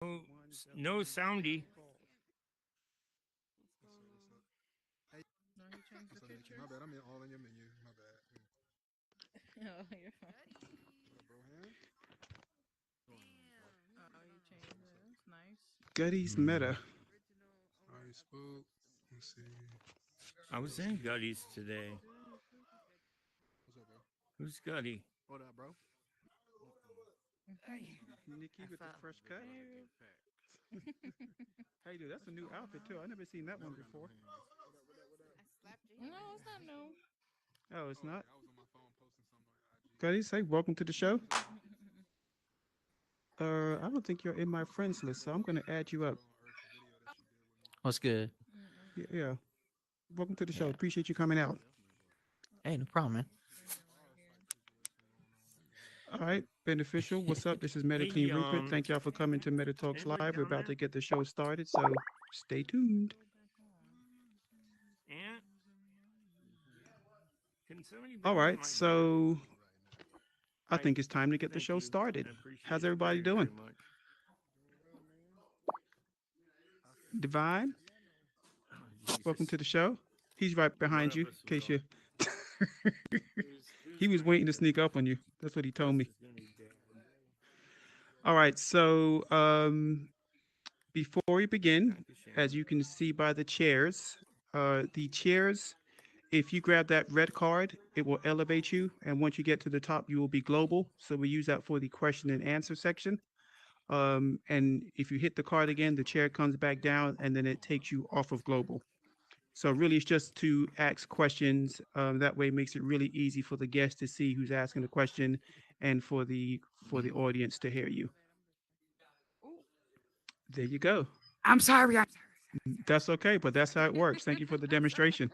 No, no soundy. No, he changed the What's up, picture. Nikki? My bad. I'm in all in your menu. My bad. Oh, you're fine. What up, bro? Hand? Oh, you changed it. That's nice. Gutty's Meta. I already spoke. Let's see. I was in Gutty's today. What's up, bro? Who's Gutty? What up, bro? Nikki with the fresh cut. Hey. How you do? That's a new outfit too. I never seen that one before. No, it's not new. Oh, it's Oh, not. okay. I was on my phone posting something on IG. Gutty, say welcome to the show. I don't think you're in my friends list, so I'm gonna add you That's up. Will on Earth, the video that you did with me. What's good? Mm-mm. Yeah, yeah. Welcome to the show. Yeah. Appreciate you coming out. Hey, no problem, man. Bring them right here. All right, beneficial. What's up? This is Meta Hey, Clean Blueprint. Thank y'all for coming to Meta Talks anybody Live. We're down about there? to get the show started, so stay tuned. Go back on. Aunt, can somebody All bring me right, my drink? so I I think it's time to get the thank show you. started. I appreciate How's it everybody very, doing? very much. Doing well, man. Divine, Oh, welcome Jesus. to the show. He's right One behind of you, in us case will. you. Who's He was going waiting to to? sneak up on you. That's what he told This me. is going to be bad. All right, so before we begin, as Nakashima. you can see by the chairs, if you grab that red card, it will elevate you, and once you get to the top, you will be global. So we use that for the question and answer section. And if you hit the card again, the chair comes back down, and then it takes you off of global. So really, it's just to ask questions. That way, it makes it really easy for the guest to see who's asking the question, and for the audience to hear you. There you go. I'm sorry. That's okay, but that's how it works. Thank you for the demonstration.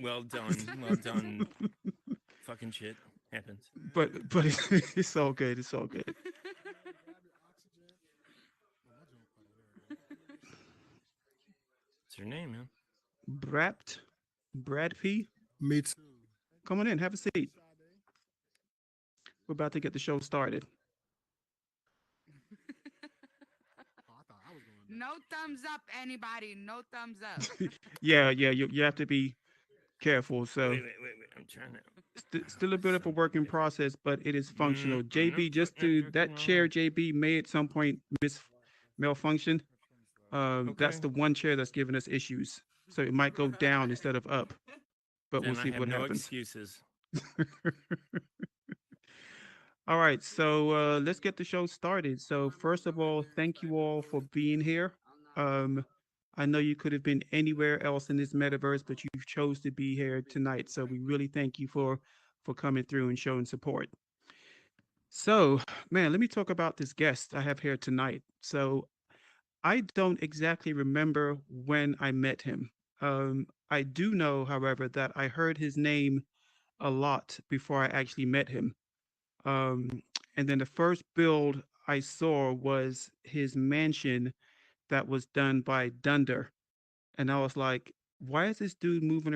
Well done. Well done. Fucking shit happens. But it's all good. It's all good. Man, grab your oxygen. Oh, my junk. Oh, there we go. What's your name, man? Brapt, Brad P. Me too. Come on in, have a seat. Sade. We're about to get the show started. Oh, I thought I was going No next. thumbs up, anybody. No thumbs up. Yeah, yeah, you have to be careful. So Wait. I'm trying to. still a bit of a working process, but it is functional. I'm JB, just not to jerking that chair, off. JB may at some point malfunction. That's Okay. the one chair that's giving us issues. So it might go down instead of up, but we'll Then I see have what no happens. excuses. All right, so let's get the show started. So first of all, thank you all for being here. Um, I know you could have been anywhere else in this metaverse, but you chose to be here tonight. So we really thank you for coming through and showing support. So, man, let me talk about this guest I have here tonight. So I don't exactly remember when I met him. I do know, however, that I heard his name a lot before I actually met him. Um, and then the first build I saw was his mansion that was done by Dunder. And I was like, why is this dude moving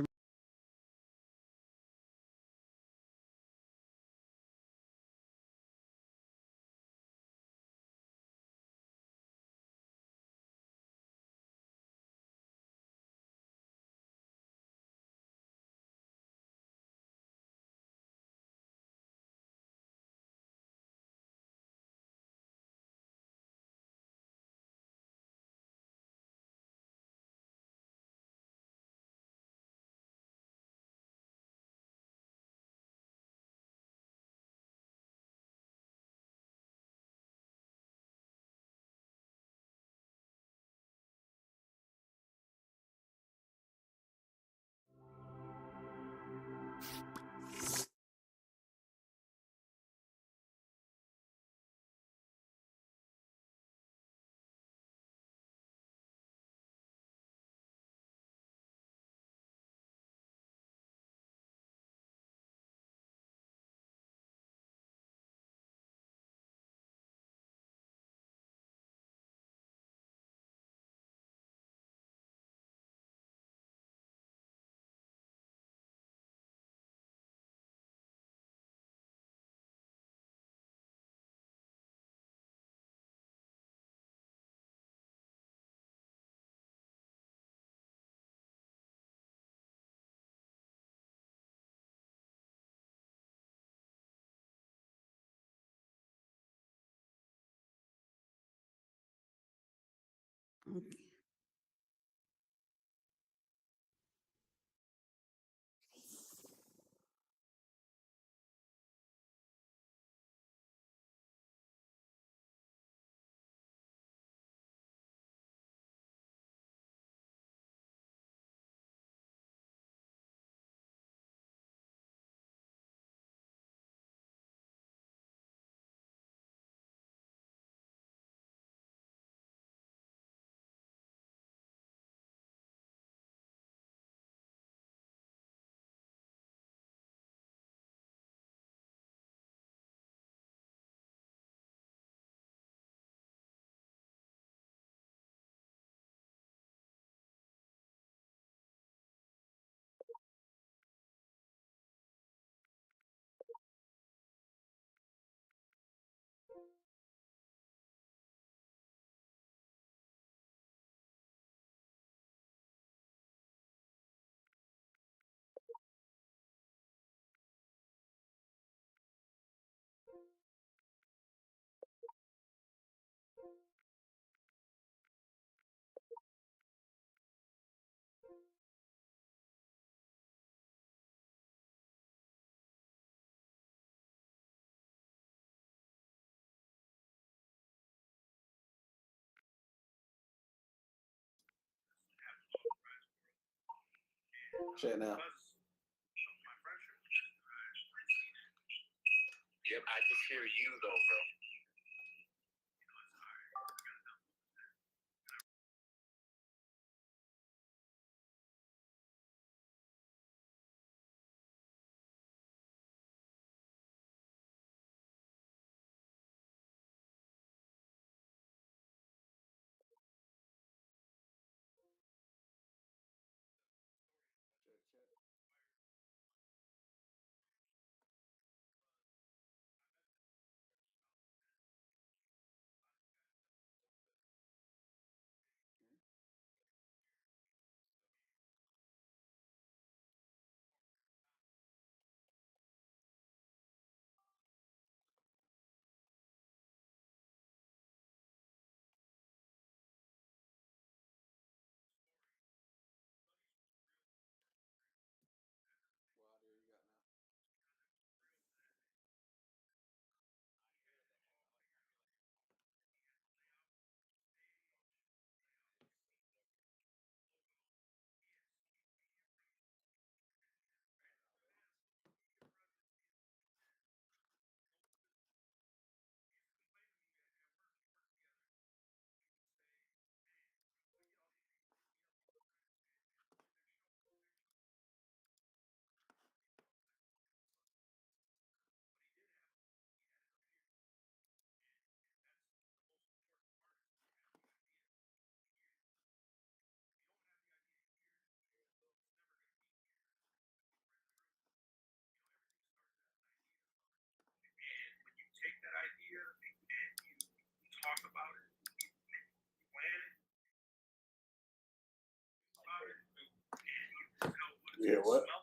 Okay. Shit now. Yep, I just hear you though, bro. Check. What audio you got now? Take that idea and you talk about it, you plan it, about it, and you tell what it's Yeah, what? smell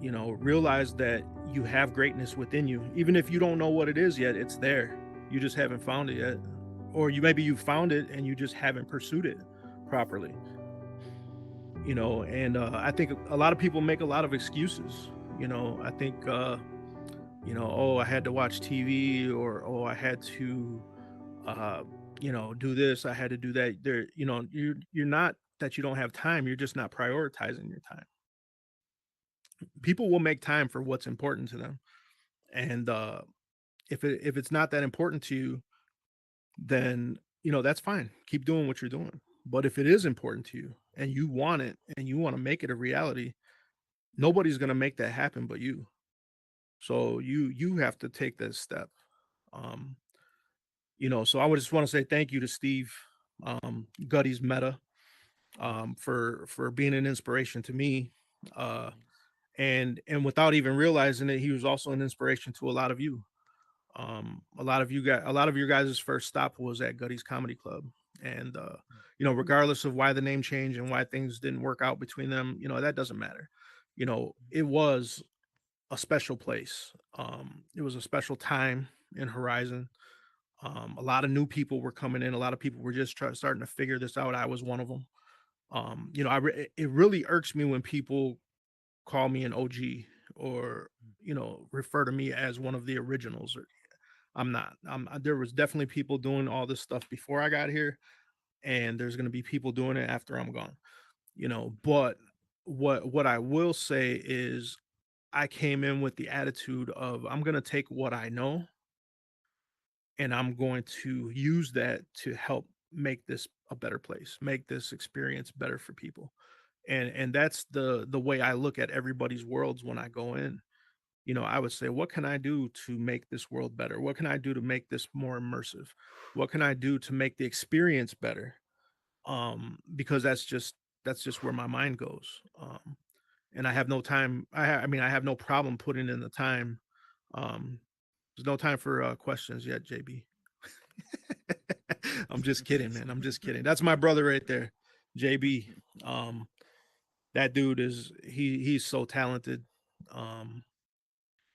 realize that you have greatness within you. Even if you don't know what it is yet, it's there. You just haven't found it yet. Or maybe you found it and you just haven't pursued it properly. And I think a lot of people make a lot of excuses. I think, oh, I had to watch TV, or, oh, I had to, do this, I had to do that. You're not that you don't have time. You're just not prioritizing your time. People will make time for what's important to them. And if it's not that important to you, then that's fine. Keep doing what you're doing. But if it is important to you and you want it and you want to make it a reality, nobody's going to make that happen but you. So you have to take that step. Um, so I would just want to say thank you to Steve, Gutty's Meta, for being an inspiration to me. And without even realizing it, he was also an inspiration to a lot of you. A lot of your guys' first stop was at Gutty's Comedy Club. And regardless of why the name changed and why things didn't work out between them, that doesn't matter. It was a special place. It was a special time in Horizon. A lot of new people were coming in. A lot of people were just starting to figure this out. I was one of them. It really irks me when people call me an OG, or refer to me as one of the originals. Or I'm not. There was definitely people doing all this stuff before I got here, and there's going to be people doing it after I'm gone. But what I will say is, I came in with the attitude of, I'm going to take what I know and I'm going to use that to help make this a better place, make this experience better for people. And that's the way I look at everybody's worlds when I go in. I would say, what can I do to make this world better? What can I do to make this more immersive? What can I do to make the experience better? Because that's just where my mind goes. And I have no time. I have no problem putting in the time. Um, there's no time for questions yet, JB. I'm just kidding, man. I'm just kidding. That's my brother right there, JB. That dude he's so talented. Um,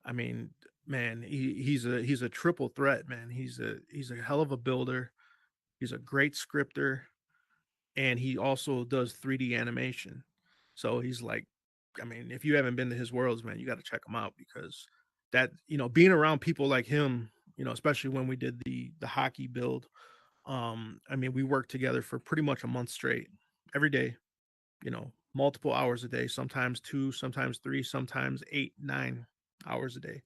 I mean, man, he's a triple threat, man. He's a hell of a builder. He's a great scripter, and he also does 3D animation. So he's like, I mean, if you haven't been to his worlds, man, you got to check him out, because that, being around people like him, especially when we did the hockey build, I mean, we worked together for pretty much a month straight, every day, multiple hours a day, sometimes 2, sometimes 3, sometimes 8, 9 hours a day.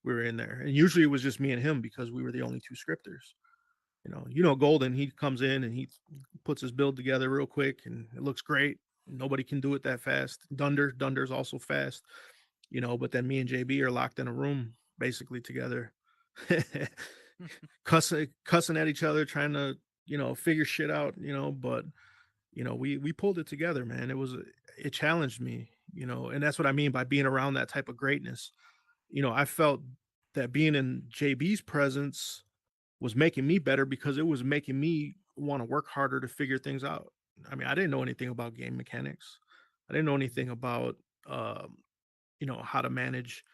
We were in there, and usually it was just me and him because we were the only two scripters. Golden, he comes in and he puts his build together real quick and it looks great. Nobody can do it that fast. Dunder's also fast, but then me and JB are locked in a room basically together, cussing at each other, trying to, figure shit out, but we pulled it together, man. It challenged me, and that's what I mean by being around that type of greatness. I felt that being in JB's presence was making me better, because it was making me want to work harder to figure things out. I mean, I didn't know anything about game mechanics. I didn't know anything about, how to manage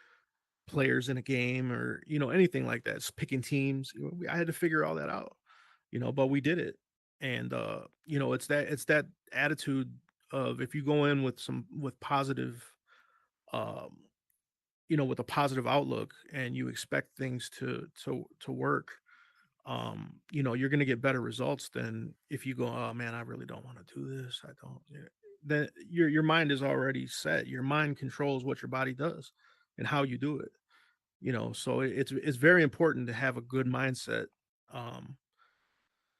players in a game, or, anything like that. Picking teams. I had to figure all that out, but we did it. And, it's that attitude of, if you go in with positive, um, with a positive outlook, and you expect things to work, you're going to get better results than if you go, oh man, I really don't want to do this. I don't. Then your mind is already set. Your mind controls what your body does and how you do it. So it's very important to have a good mindset. Um,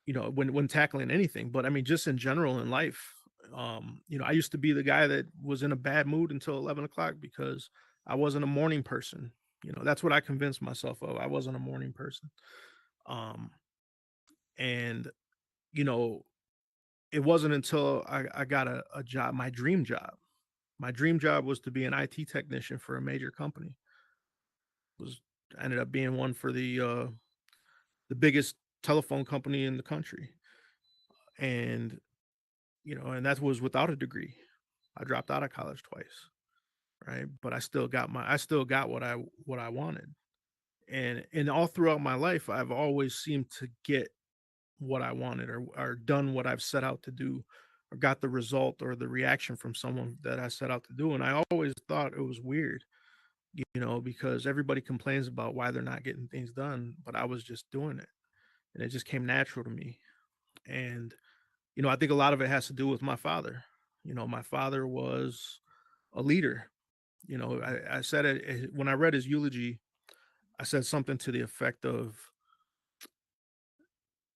when tackling anything, but I mean, just in general in life. I used to be the guy that was in a bad mood until 11 o'clock, because I wasn't a morning person. That's what I convinced myself of. I wasn't a morning person. Um, and you know it wasn't until I got a job, my dream job. My dream job was to be an IT technician for a major company. Was I ended up being one for the biggest telephone company in the country. And and that was without a degree. I dropped out of college twice. right? But I still got what I wanted. And all throughout my life, I've always seemed to get what I wanted, or done what I've set out to do, or got the result or the reaction from someone that I set out to do. And I always thought it was weird, because everybody complains about why they're not getting things done, but I was just doing it, and it just came natural to me. And I think a lot of it has to do with my father. My father was a leader. I said it when I read his eulogy. I said something to the effect of,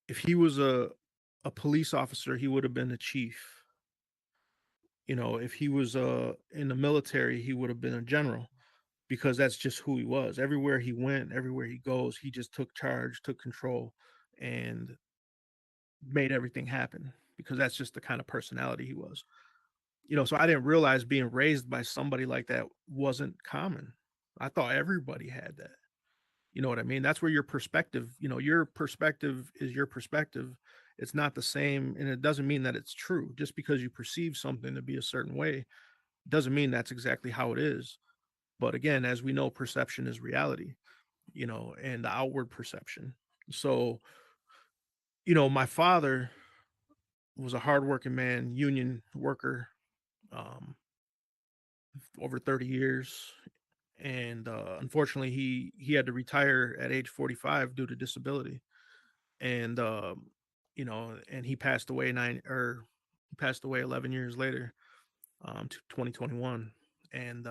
if he was a police officer, he would have been a chief. If he was in the military, he would have been a general, because that's just who he was. Everywhere he went, everywhere he goes, he just took charge, took control, and made everything happen, because that's just the kind of personality he was. So I didn't realize being raised by somebody like that wasn't common. I thought everybody had that. You know what I mean? That's where your perspective, your perspective is your perspective. It's not the same, and it doesn't mean that it's true. Just because you perceive something to be a certain way doesn't mean that's exactly how it is. But again, as we know, perception is reality, and the outward perception. So, my father was a hardworking man, union worker, um, over 30 years. And unfortunately, he had to retire at age 45 due to disability. And and he passed away 11 years later, to 2021. And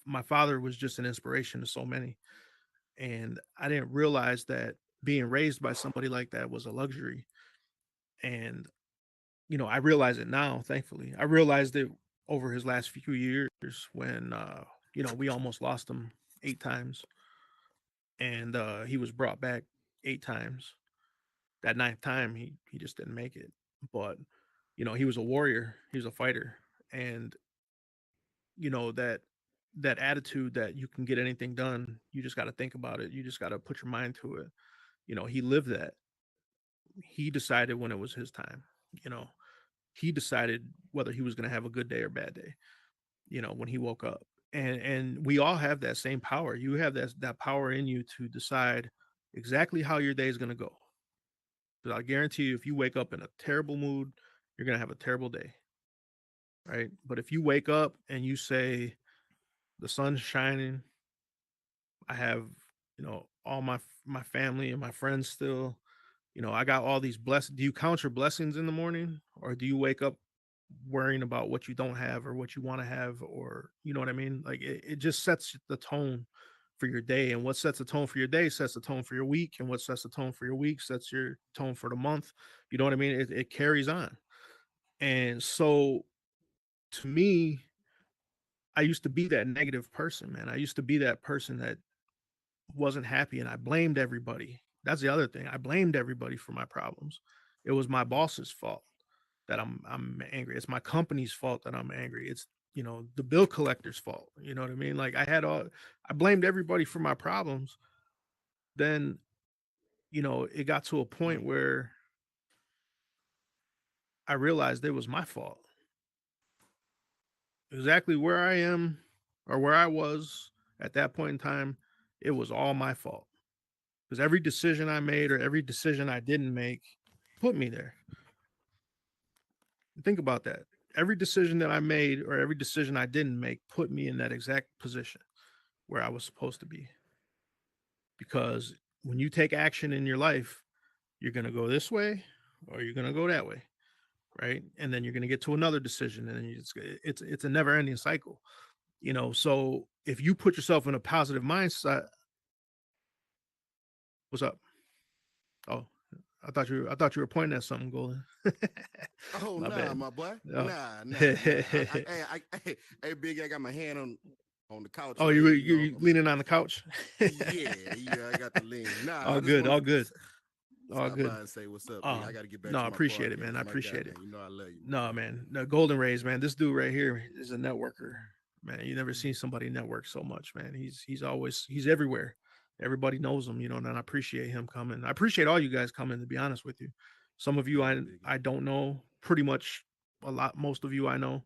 my father was just an inspiration to so many. And I didn't realize that being raised by somebody like that was a luxury. And I realize it now, thankfully. I realized it over his last few years, when we almost lost him 8 times. And he was brought back 8 times. That ninth time, he just didn't make it. But he was a warrior, he was a fighter. And that attitude that you can get anything done, you just got to think about it, you just got to put your mind to it. He lived that. He decided when it was his time. you know he decided whether he was going to have a good day or bad day, when he woke up. And we all have that same power. You have that power in you to decide exactly how your day is going to go. But I guarantee you, if you wake up in a terrible mood, you're going to have a terrible day, right? But if you wake up and you say, the sun's shining, I have, all my family and my friends still, I got all these blessings. Do you count your blessings in the morning, or do you wake up worrying about what you don't have or what you want to have, or you know what I mean? Like, it just sets the tone for your day. And what sets the tone for your day sets the tone for your week. And what sets the tone for your week sets your tone for the month. You know what I mean? It carries on. And so, to me, I used to be that negative person, man. I used to be that person that wasn't happy, and I blamed everybody. That's the other thing. I blamed everybody for my problems. It was my boss's fault that I'm angry. It's my company's fault that I'm angry. It's, the bill collector's fault. You know what I mean? Like, I blamed everybody for my problems. Then, it got to a point where I realized it was my fault. Exactly where I am, or where I was at that point in time, it was all my fault. Because every decision I made, or every decision I didn't make, put me there. Think about that. Every decision that I made, or every decision I didn't make, put me in that exact position where I was supposed to be. Because when you take action in your life, you're going to go this way, or you're going to go that way, right? And then you're going to get to another decision, and it's a never ending cycle. So if you put yourself in a positive mindset. What's up? Oh, I thought you were pointing at something, Golden. Oh, My nah, bad. my boy. Oh. Nah. Hey, Big, I got my hand on the couch. Oh, right you're here, leaning on the couch? Yeah, I got the lean. Nah, all I just good, wanted all to good. All stop good. by and say what's up, Oh, Big. I got to get back no, to I my appreciate it, podcast, man. I my appreciate guy, it. man. I love you. No, man. The Golden Rays, man. This dude right here is a networker, man. You never seen somebody network so much, man. He's everywhere. Everybody knows him, and I appreciate him coming. I appreciate all you guys coming, to be honest with you. Some of you I don't know, pretty much most of you I know.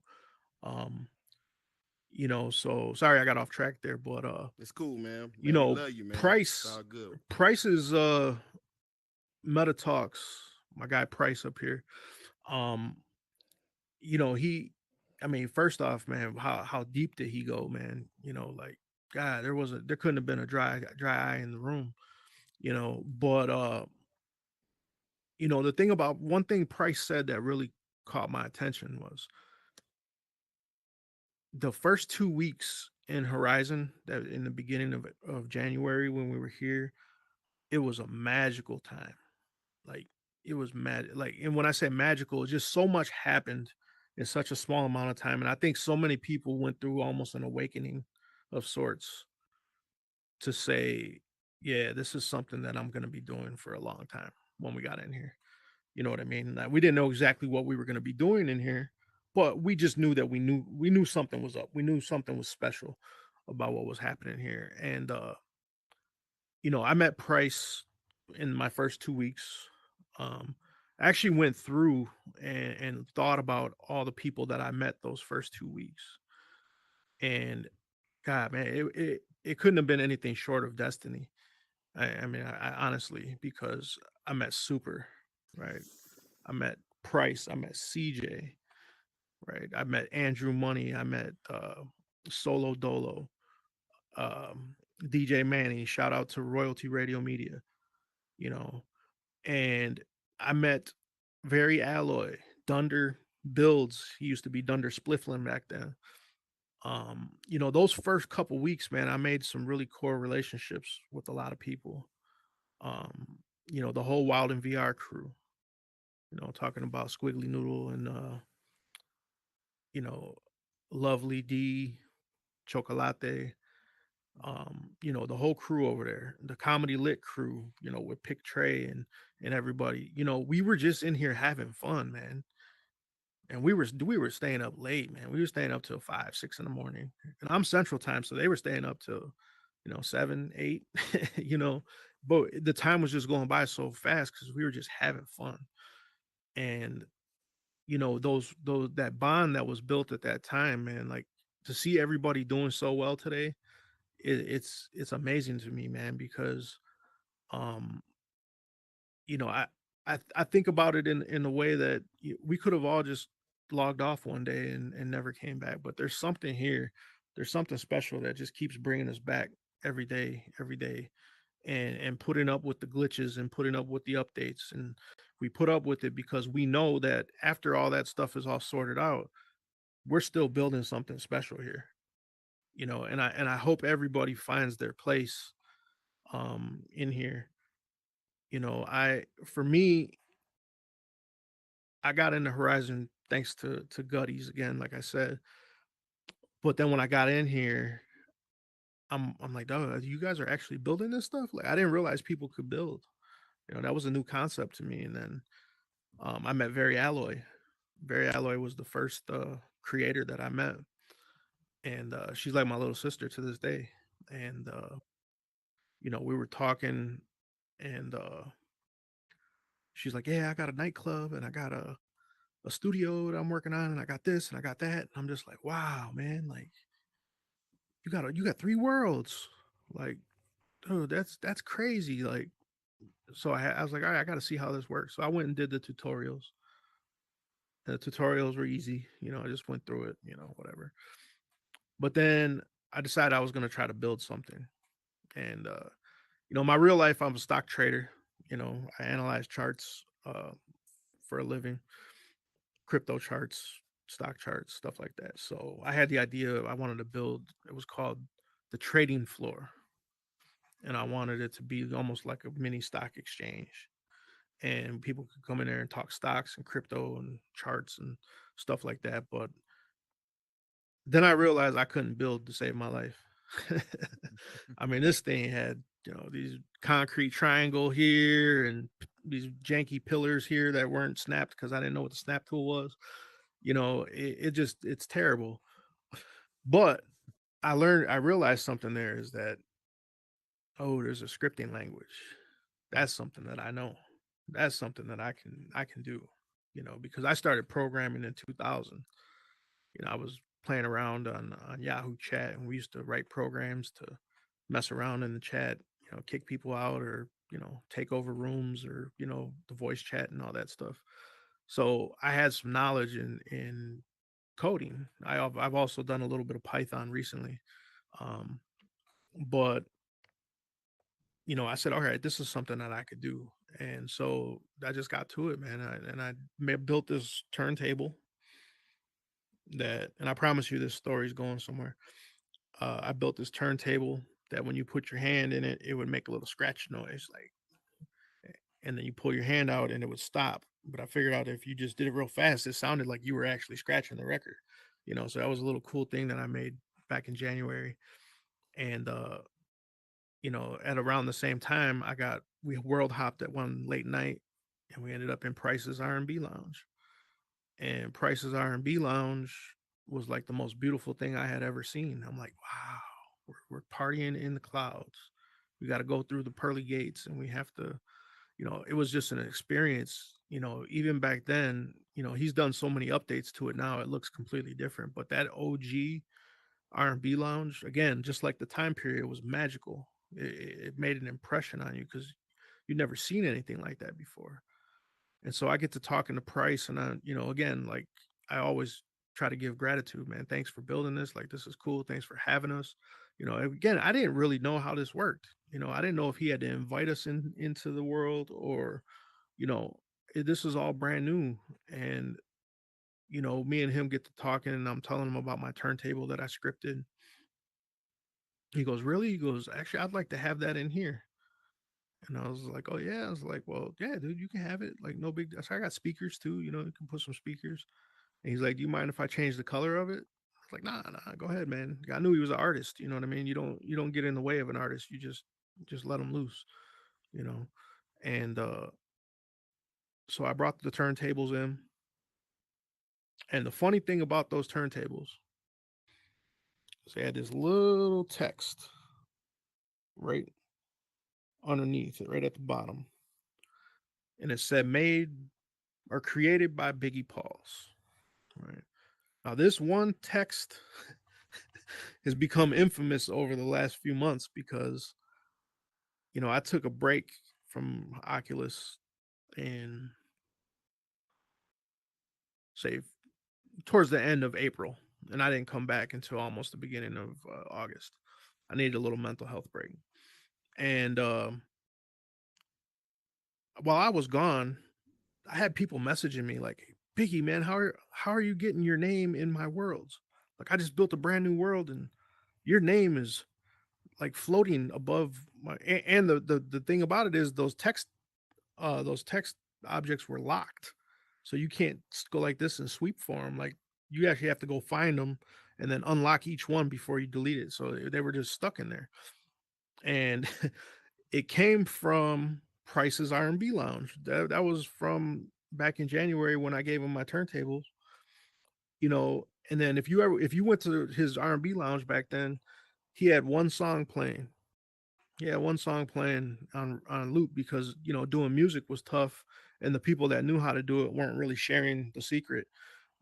Um, so sorry I got off track there, but It's cool, man. you Man, we know, love you, man. It's Price all good. Price's Meta Talks, my guy Price up here. Um, he, I mean, first off, man, how deep did he go, man? Like, God, there couldn't have been a dry eye in the room, but the thing about one thing Price said that really caught my attention was the first 2 weeks in Horizon, that in the beginning of January when we were here, it was a magical time. Like, it was mad. Like, and when I say magical, just so much happened in such a small amount of time. And I think so many people went through almost an awakening of sorts to say, yeah, this is something that I'm going to be doing for a long time when we got in here. You know what I mean? We didn't know exactly what we were going to be doing in here, but we just knew that we knew something was up. We knew something was special about what was happening here. And I met Price in my first 2 weeks. I actually went through and thought about all the people that I met those first 2 weeks. And God, man, it couldn't have been anything short of destiny. I mean, I honestly, because I met Super, right? I met Price, I met CJ, right? I met Andrew Money, I met Solo Dolo, DJ Manny, shout out to Royalty Radio Media, you know, and I met Very Alloy, Dunder Builds. He used to be Dunder Splifflin back then. Those first couple weeks, man, I made some really core relationships with a lot of people. Um, the whole Wild and VR crew, talking about Squiggly Noodle and you know, Lovely D, Chocolate, the whole crew over there, the Comedy Lit crew, with Pick Trey and everybody. We were just in here having fun, man. And we were staying up late, man. We were staying up till 5, 6 in the morning. And I'm Central Time, so they were staying up till 7, 8, But the time was just going by so fast because we were just having fun. And those that bond that was built at that time, man, like to see everybody doing so well today, it's amazing to me, man, because um I think about it in a way that we could have all just logged off one day and never came back, but there's something here, there's something special that just keeps bringing us back every day, and putting up with the glitches and putting up with the updates, and we put up with it because we know that after all that stuff is all sorted out, we're still building something special here, and I hope everybody finds their place in here. I for me, I got into Horizon thanks to Gutties again, like I said. But then when I got in here, I'm like, oh, you guys are actually building this stuff. Like, I didn't realize people could build. That was a new concept to me. And then I met Very Alloy. Very Alloy was the first creator that I met, and she's like my little sister to this day. And we were talking, and she's like, yeah, I got a nightclub, and I got a studio that I'm working on, and I got this and I got that. And I'm just like, wow, man, like you got three worlds. Like, dude, that's crazy. Like, so I was like, all right, I got to see how this works. So I went and did the tutorials. The tutorials were easy, I just went through it, whatever. But then I decided I was going to try to build something. And my real life, I'm a stock trader. I analyze charts for a living, crypto charts, stock charts, stuff like that. So I had the idea I wanted to build, it was called the trading floor. And I wanted it to be almost like a mini stock exchange. And people could come in there and talk stocks and crypto and charts and stuff like that. But then I realized I couldn't build to save my life. I mean, this thing had, these concrete triangle here and these janky pillars here that weren't snapped because I didn't know what the snap tool was. It's terrible. But I realized something there is that, oh, there's a scripting language. That's something that I know. That's something that I can do, because I started programming in 2000. I was playing around on Yahoo Chat, and we used to write programs to mess around in the chat, kick people out, or take over rooms, or the voice chat and all that stuff. So I had some knowledge in coding. I've also done a little bit of Python recently, um, but I said, all right, this is something that I could do, and so I just got to it, man. I built this turntable and I promise you, this story is going somewhere. I built this turntable that when you put your hand in it, it would make a little scratch noise, like, and then you pull your hand out and it would stop. But I figured out if you just did it real fast, it sounded like you were actually scratching the record, So that was a little cool thing that I made back in January. And at around the same time, we world hopped at one late night, and we ended up in Price's R&B Lounge. And Price's R&B Lounge was like the most beautiful thing I had ever seen. I'm like, wow, we're partying in the clouds. We got to go through the pearly gates, and we have to, it was just an experience. Even back then, he's done so many updates to it now, it looks completely different. But that OG R&B Lounge, again, just like the time period, was magical. It made an impression on you because you'd never seen anything like that before. And so I get to talking to Price, and again, like, I always try to give gratitude, man. Thanks for building this. Like, this is cool. Thanks for having us. Again, I didn't really know how this worked. I didn't know if he had to invite us into the world, or, this is all brand new. And, me and him get to talking, and I'm telling him about my turntable that I scripted. He goes, really? He goes, actually, I'd like to have that in here. And I was like, oh yeah. I was like, well, yeah, dude, you can have it. Like, no big. So I got speakers too. You can put some speakers. And he's like, do you mind if I change the color of it? I was like, nah, go ahead, man. I knew he was an artist. You know what I mean? You don't get in the way of an artist. You just let him loose. You know. And so I brought the turntables in. And the funny thing about those turntables is they had this little text right underneath it, right at the bottom. And it said made or created by Biggie Pauls. Right. Now, this one text has become infamous over the last few months because, I took a break from Oculus in, say, towards the end of April, and I didn't come back until almost the beginning of August. I needed a little mental health break. And while I was gone, I had people messaging me like, Biggie, man, how are you getting your name in my worlds? Like, I just built a brand new world, and your name is like floating above my. And the thing about it is those text objects were locked, so you can't go like this and sweep for them. Like, you actually have to go find them and then unlock each one before you delete it. So they were just stuck in there, and it came from Price's R&B Lounge. That was from back in January when I gave him my turntables. And then if you went to his R&B Lounge back then, he had one song playing. Yeah, one song playing on loop because doing music was tough, and the people that knew how to do it weren't really sharing the secret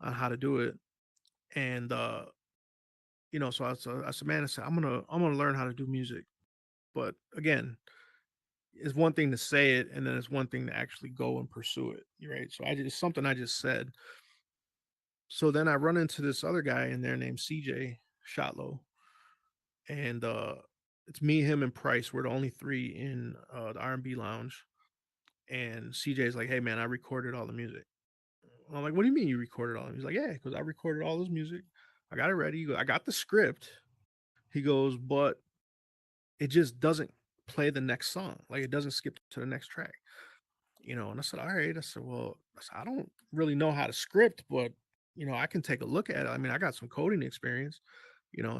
on how to do it. And so I said, man, I'm gonna learn how to do music. But again, it's one thing to say it, and then it's one thing to actually go and pursue it, right? So it's something I just said. So then I run into this other guy in there named CJ Shotlow, and it's me, him, and Price. We're the only three in the R&B Lounge. And CJ's like, hey man, I recorded all the music. I'm like, what do you mean you recorded all? He's like, yeah, because I recorded all this music. I got it ready. I got the script. He goes, but it just doesn't play the next song. Like, it doesn't skip to the next track. And I said, all right. I said, well, I don't really know how to script, but I can take a look at it. I mean, I got some coding experience,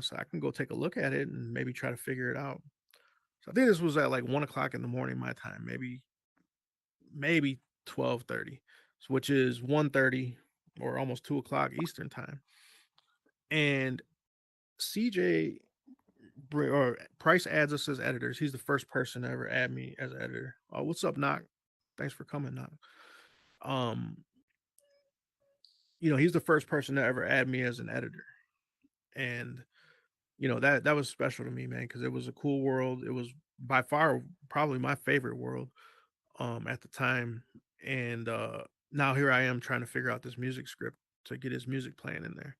so I can go take a look at it and maybe try to figure it out. So I think this was at like 1:00 in the morning, my time, maybe 12:30, which is 1:30 or almost 2:00 Eastern time. And CJ or Price adds us as editors. He's the first person to ever add me as an editor. Oh, what's up, Knock? Thanks for coming, Knock. He's the first person to ever add me as an editor. And that was special to me, man, because it was a cool world. It was by far probably my favorite world at the time. And now here I am trying to figure out this music script to get his music playing in there.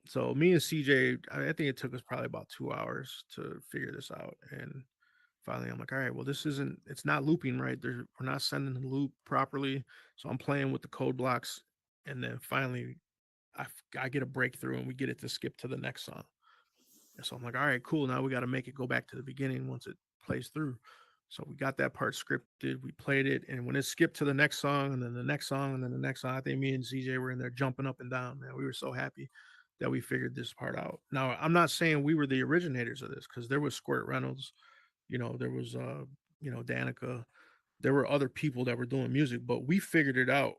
So me and CJ, I think it took us probably about 2 hours to figure this out. And finally, I'm like, all right, well, it's not looping right. We're not sending the loop properly. So I'm playing with the code blocks. And then finally, I get a breakthrough and we get it to skip to the next song. And so I'm like, all right, cool. Now we got to make it go back to the beginning once it plays through. So we got that part scripted. We played it. And when it skipped to the next song and then the next song and then the next song, I think me and CJ were in there jumping up and down, man. We were so happy that we figured this part out. Now, I'm not saying we were the originators of this because there was Squirt Reynolds, there was, Danica. There were other people that were doing music, but we figured it out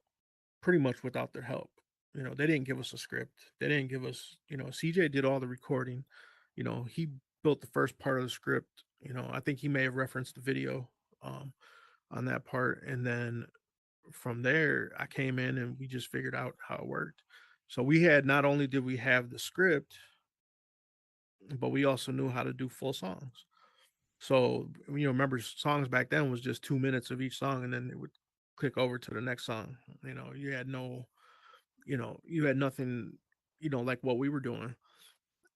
pretty much without their help. They didn't give us a script. They didn't give us, CJ did all the recording. He built the first part of the script. I think he may have referenced the video um, on that part. And then from there, I came in and we just figured out how it worked. So not only did we have the script, but we also knew how to do full songs. So, remember songs back then was just 2 minutes of each song and then it would click over to the next song. You had you had nothing, like what we were doing.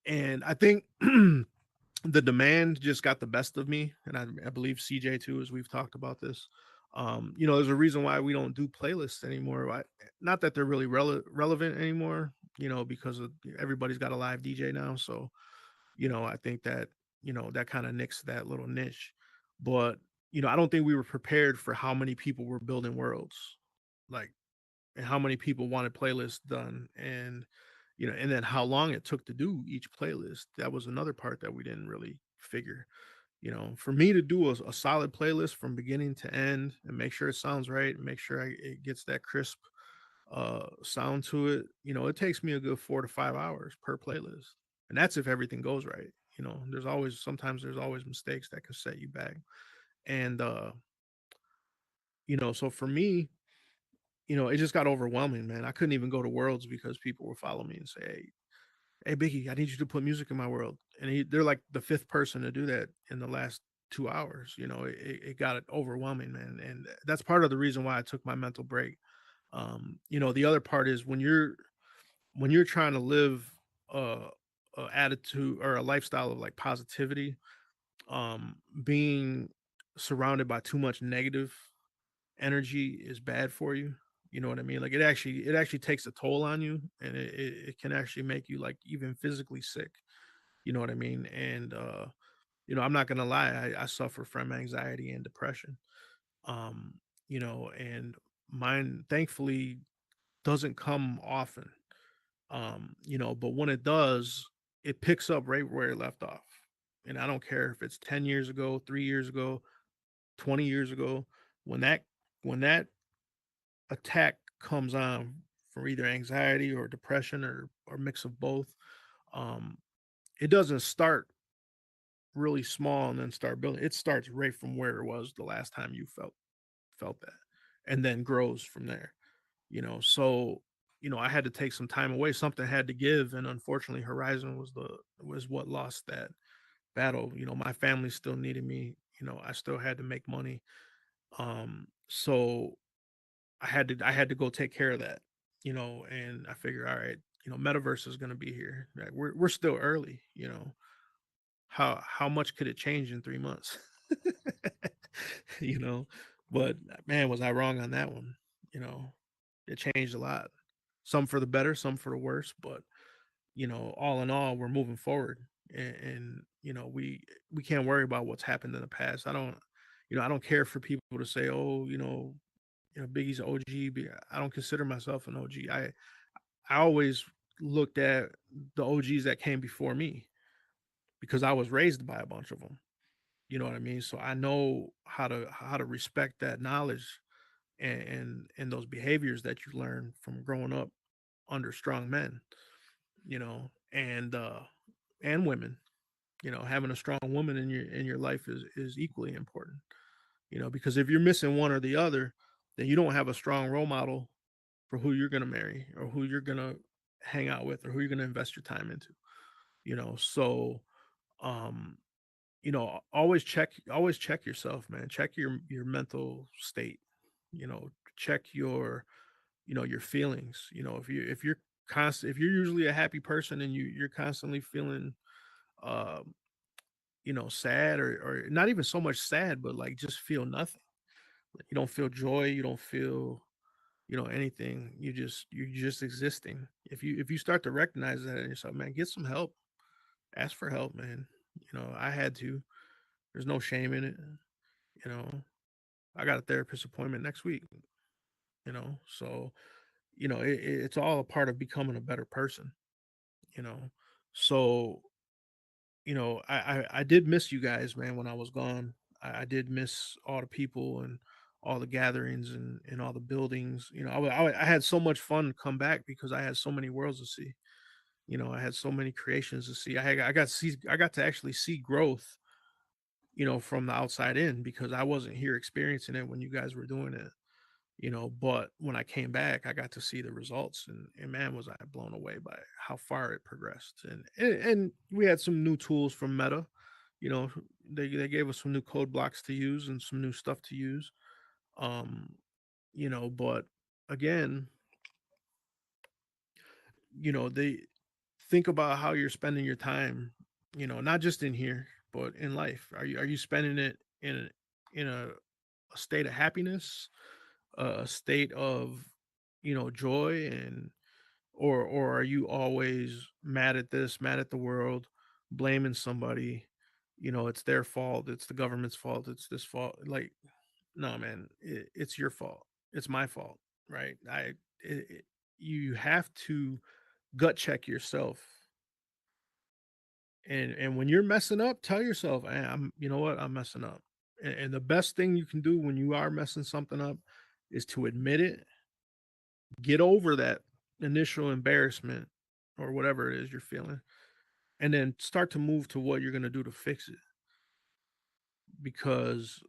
And I think the demand just got the best of me. And I believe CJ too, as we've talked about this. There's a reason why we don't do playlists anymore. Not that they're really relevant anymore, because everybody's got a live DJ now. So, I think that, that kind of nicks that little niche. But, I don't think we were prepared for how many people were building worlds. Like, and how many people wanted playlists done, and and then how long it took to do each playlist. That was another part that we didn't really figure. For me to do a solid playlist from beginning to end and make sure it sounds right and make sure it gets that crisp sound to it, it takes me a good 4 to 5 hours per playlist, and that's if everything goes right. Sometimes there's always mistakes that can set you back. And so for me, it just got overwhelming, man. I couldn't even go to Worlds because people would follow me and say, hey, Biggie, I need you to put music in my world. And they're like the fifth person to do that in the last 2 hours. It got overwhelming, man. And that's part of the reason why I took my mental break. The other part is when you're trying to live a attitude or a lifestyle of like positivity, being surrounded by too much negative energy is bad for you. You know what I mean? Like it actually takes a toll on you, and it can actually make you like even physically sick. You know what I mean? And I'm not gonna lie, I suffer from anxiety and depression. Um, and mine thankfully doesn't come often. But when it does, it picks up right where it left off. And I don't care if it's 10 years ago, 3 years ago, 20 years ago, when that attack comes on from either anxiety or depression or mix of both, um, it doesn't start really small and then start building. It starts right from where it was the last time you felt that, and then grows from there. So I had to take some time away. Something had to give, and unfortunately, Horizon was what lost that battle. My family still needed me. I still had to make money. So I had to go take care of that, and I figure, all right, metaverse is going to be here. Right? We're still early. How much could it change in 3 months? you know, but man, was I wrong on that one? It changed a lot. Some for the better, some for the worse, but all in all, we're moving forward, and we can't worry about what's happened in the past. I don't care for people to say, oh, Biggie's OG. I don't consider myself an OG. I always looked at the OGs that came before me because I was raised by a bunch of them. You know what I mean? So I know how to respect that knowledge and those behaviors that you learn from growing up under strong men. And women. Having a strong woman in your life is equally important. Because if you're missing one or the other, then you don't have a strong role model for who you're going to marry or who you're going to hang out with or who you're going to invest your time into. So um always check yourself, man. Check your mental state. Check your feelings. If you're usually a happy person and you're constantly feeling um sad, or not even so much sad, but like just feel nothing. You don't feel joy, you don't feel anything. You're just existing. If you start to recognize that in yourself, man, get some help. Ask for help, man. I had to. There's no shame in it. you know I got a therapist appointment next week. So it's all a part of becoming a better person. you know so I did miss you guys, man, when I was gone. I did miss all the people and all the gatherings and all the buildings. I had so much fun come back because I had so many worlds to see. I had so many creations to see. I got to actually see growth, from the outside in, because I wasn't here experiencing it when you guys were doing it. But when I came back, I got to see the results, and man, was I blown away by how far it progressed. And we had some new tools from Meta. you know they gave us some new code blocks to use and some new stuff to use. But again, they think about how you're spending your time, not just in here but in life. Are you spending it in a state of happiness, a state of joy, and or are you always mad at this, mad at the world, blaming somebody? It's their fault, it's the government's fault, it's this fault. Like, no, man, it's your fault, it's my fault, right? You have to gut check yourself, and when you're messing up, tell yourself, I'm you know what, I'm messing up. And the best thing you can do when you are messing something up is to admit it, get over that initial embarrassment or whatever it is you're feeling, and then start to move to what you're going to do to fix it. Because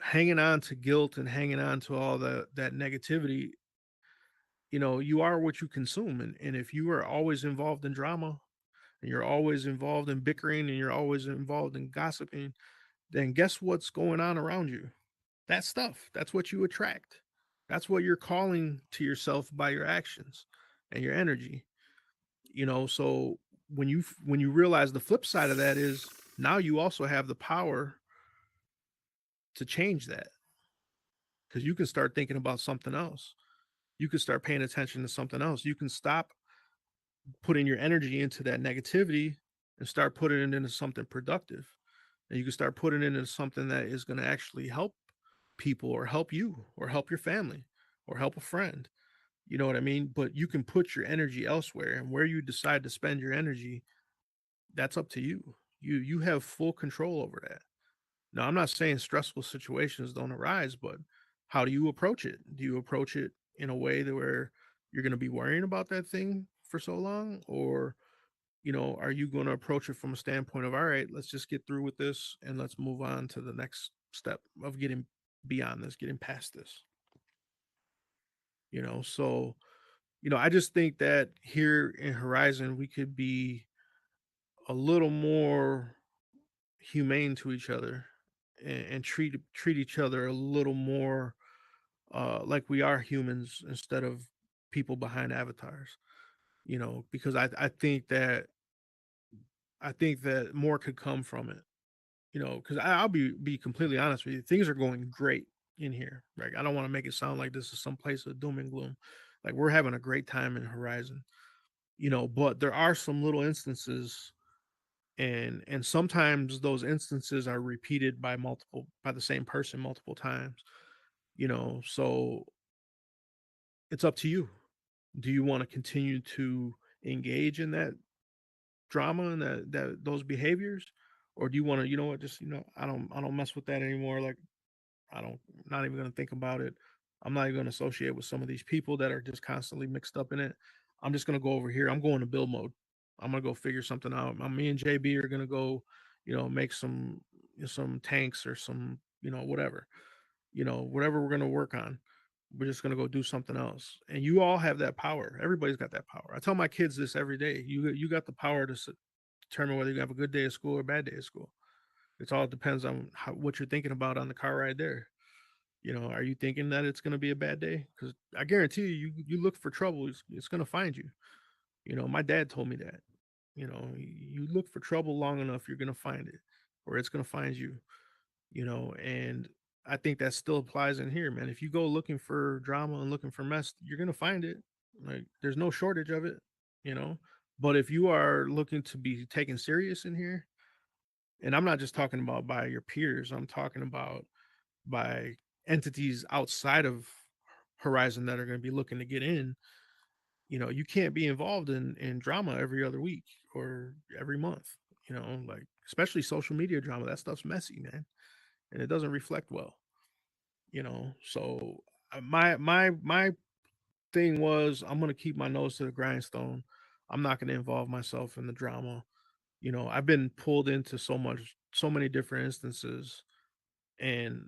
hanging on to guilt and hanging on to all that negativity, you are what you consume. And if you are always involved in drama, and you're always involved in bickering, and you're always involved in gossiping, then guess what's going on around you? That stuff. That's what you attract. That's what you're calling to yourself by your actions and your energy. So when you realize the flip side of that is, now you also have the power to change that, because you can start thinking about something else. You can start paying attention to something else. You can stop putting your energy into that negativity and start putting it into something productive. And you can start putting it into something that is going to actually help people, or help you, or help your family, or help a friend. You know what I mean? But you can put your energy elsewhere, and where you decide to spend your energy, that's up to you. You have full control over that. Now, I'm not saying stressful situations don't arise, but how do you approach it? Do you approach it in a way that where you're going to be worrying about that thing for so long, or are you going to approach it from a standpoint of, all right, let's just get through with this and let's move on to the next step of getting beyond this, getting past this. So I just think that here in Horizon we could be a little more humane to each other, and treat each other a little more like we are humans instead of people behind avatars. Because I think that more could come from it. Because I'll be completely honest with you, things are going great in here. Like, I don't want to make it sound like this is some place of doom and gloom. Like, we're having a great time in Horizon. But there are some little instances, and sometimes those instances are repeated by the same person multiple times. So it's up to you. Do you want to continue to engage in that drama and those behaviors, or do you want to, what, just, I don't mess with that anymore. Like, I don't not even going to think about it. I'm not even going to associate with some of these people that are just constantly mixed up in it. I'm just going to go over here. I'm going to build mode. I'm going to go figure something out. Me and JB are going to go, make some tanks or some, whatever we're going to work on. We're just gonna go do something else. And you all have that power. Everybody's got that power. I tell my kids this every day. You got the power to determine whether you have a good day of school or a bad day of school. It all depends on what you're thinking about on the car ride there. Are you thinking that it's going to be a bad day? Because I guarantee you look for trouble, it's going to find you. My dad told me that. You look for trouble long enough, you're going to find it, or it's going to find you. And I think that still applies in here, man. If you go looking for drama and looking for mess, you're going to find it. Like, there's no shortage of it, you know. But if you are looking to be taken serious in here, and I'm not just talking about by your peers, I'm talking about by entities outside of Horizon that are going to be looking to get in. You can't be involved in drama every other week or every month. Like, especially social media drama. That stuff's messy, man, and it doesn't reflect well. So my thing was, I'm going to keep my nose to the grindstone. I'm not going to involve myself in the drama. I've been pulled into so many different instances, and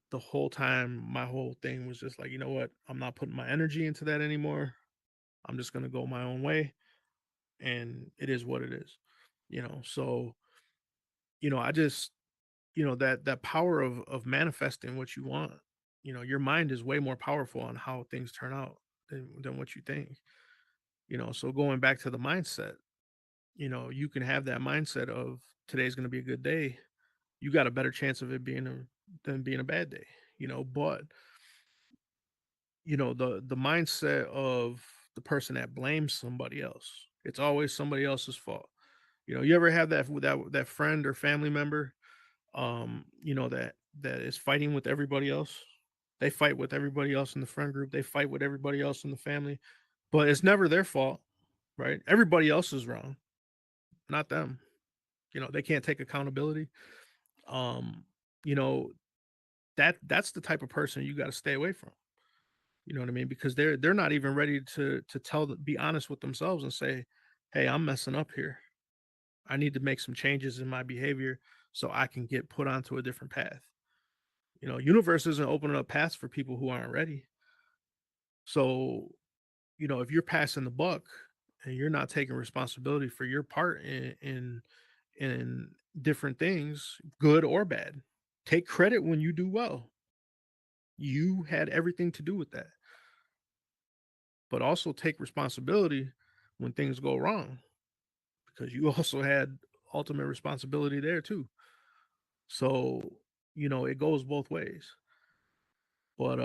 the whole time my whole thing was just like, you know what, I'm not putting my energy into that anymore. I'm just going to go my own way, and it is what it is. So I just, that power of manifesting what you want. Your mind is way more powerful on how things turn out than what you think. So going back to the mindset, you can have that mindset of today's going to be a good day. You got a better chance of it than being a bad day. But the mindset of the person that blames somebody else, it's always somebody else's fault. You ever have that friend or family member, that is fighting with everybody else? They fight with everybody else in the friend group, they fight with everybody else in the family, but it's never their fault, right? Everybody else is wrong, not them. They can't take accountability. um you know that's the type of person you got to stay away from. You know what I mean? Because they're not even ready to be honest with themselves and say, hey, I'm messing up here. I need to make some changes in my behavior so I can get put onto a different path. Universe isn't opening up paths for people who aren't ready. So, if you're passing the buck and you're not taking responsibility for your part in different things, good or bad, take credit when you do well. You had everything to do with that. But also take responsibility when things go wrong, because you also had ultimate responsibility there too. So, it goes both ways. But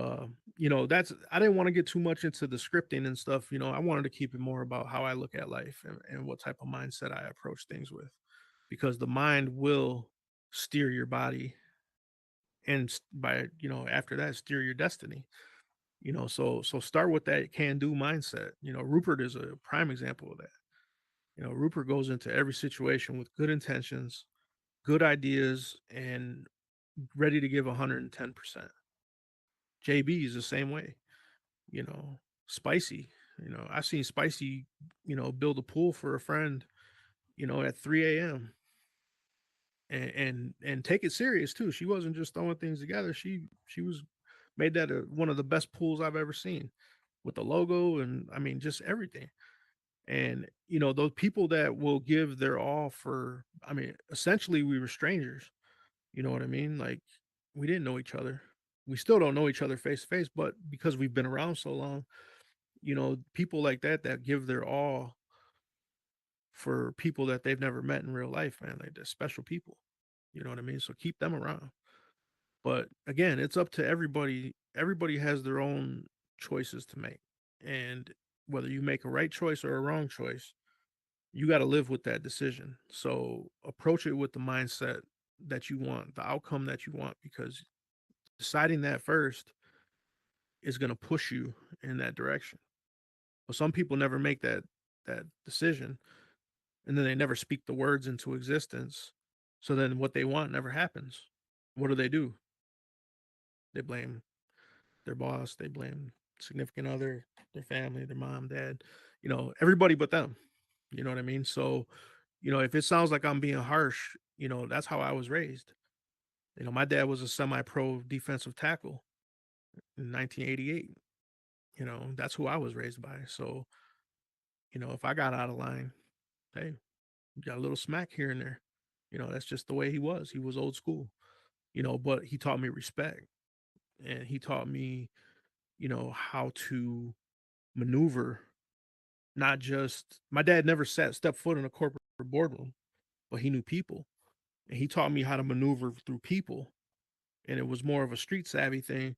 that's, I didn't want to get too much into the scripting and stuff. I wanted to keep it more about how I look at life and what type of mindset I approach things with, because the mind will steer your body, and by after that, steer your destiny. So start with that can do mindset. Rupert is a prime example of that. Rupert goes into every situation with good intentions, good ideas, and ready to give 110%. JB is the same way. Spicy. I've seen Spicy, build a pool for a friend, at 3 a.m. And take it serious too. She wasn't just throwing things together. She was made that one of the best pools I've ever seen, with the logo, and I mean just everything. And those people that will give their all for, I mean, essentially we were strangers. You know what I mean? Like, we didn't know each other. We still don't know each other face to face, but because we've been around so long, people like that give their all for people that they've never met in real life, man. Like, they're special people. You know what I mean? So keep them around. But again, it's up to everybody. Everybody has their own choices to make. And whether you make a right choice or a wrong choice, you got to live with that decision. So approach it with the mindset that you want, the outcome that you want, because deciding that first is going to push you in that direction. But some people never make that decision, and then they never speak the words into existence. So then what they want never happens. What do? They blame their boss, they blame significant other, their family, their mom, dad, everybody but them. You know what I mean? So, if it sounds like I'm being harsh, that's how I was raised. My dad was a semi-pro defensive tackle in 1988. You know, that's who I was raised by. So, you know, if I got out of line, hey, you got a little smack here and there. You know, that's just the way he was. He was old school, you know, but he taught me respect, and he taught me, you know, how to maneuver. Not just my dad never stepped foot in a corporate boardroom, but he knew people, and he taught me how to maneuver through people. And it was more of a street savvy thing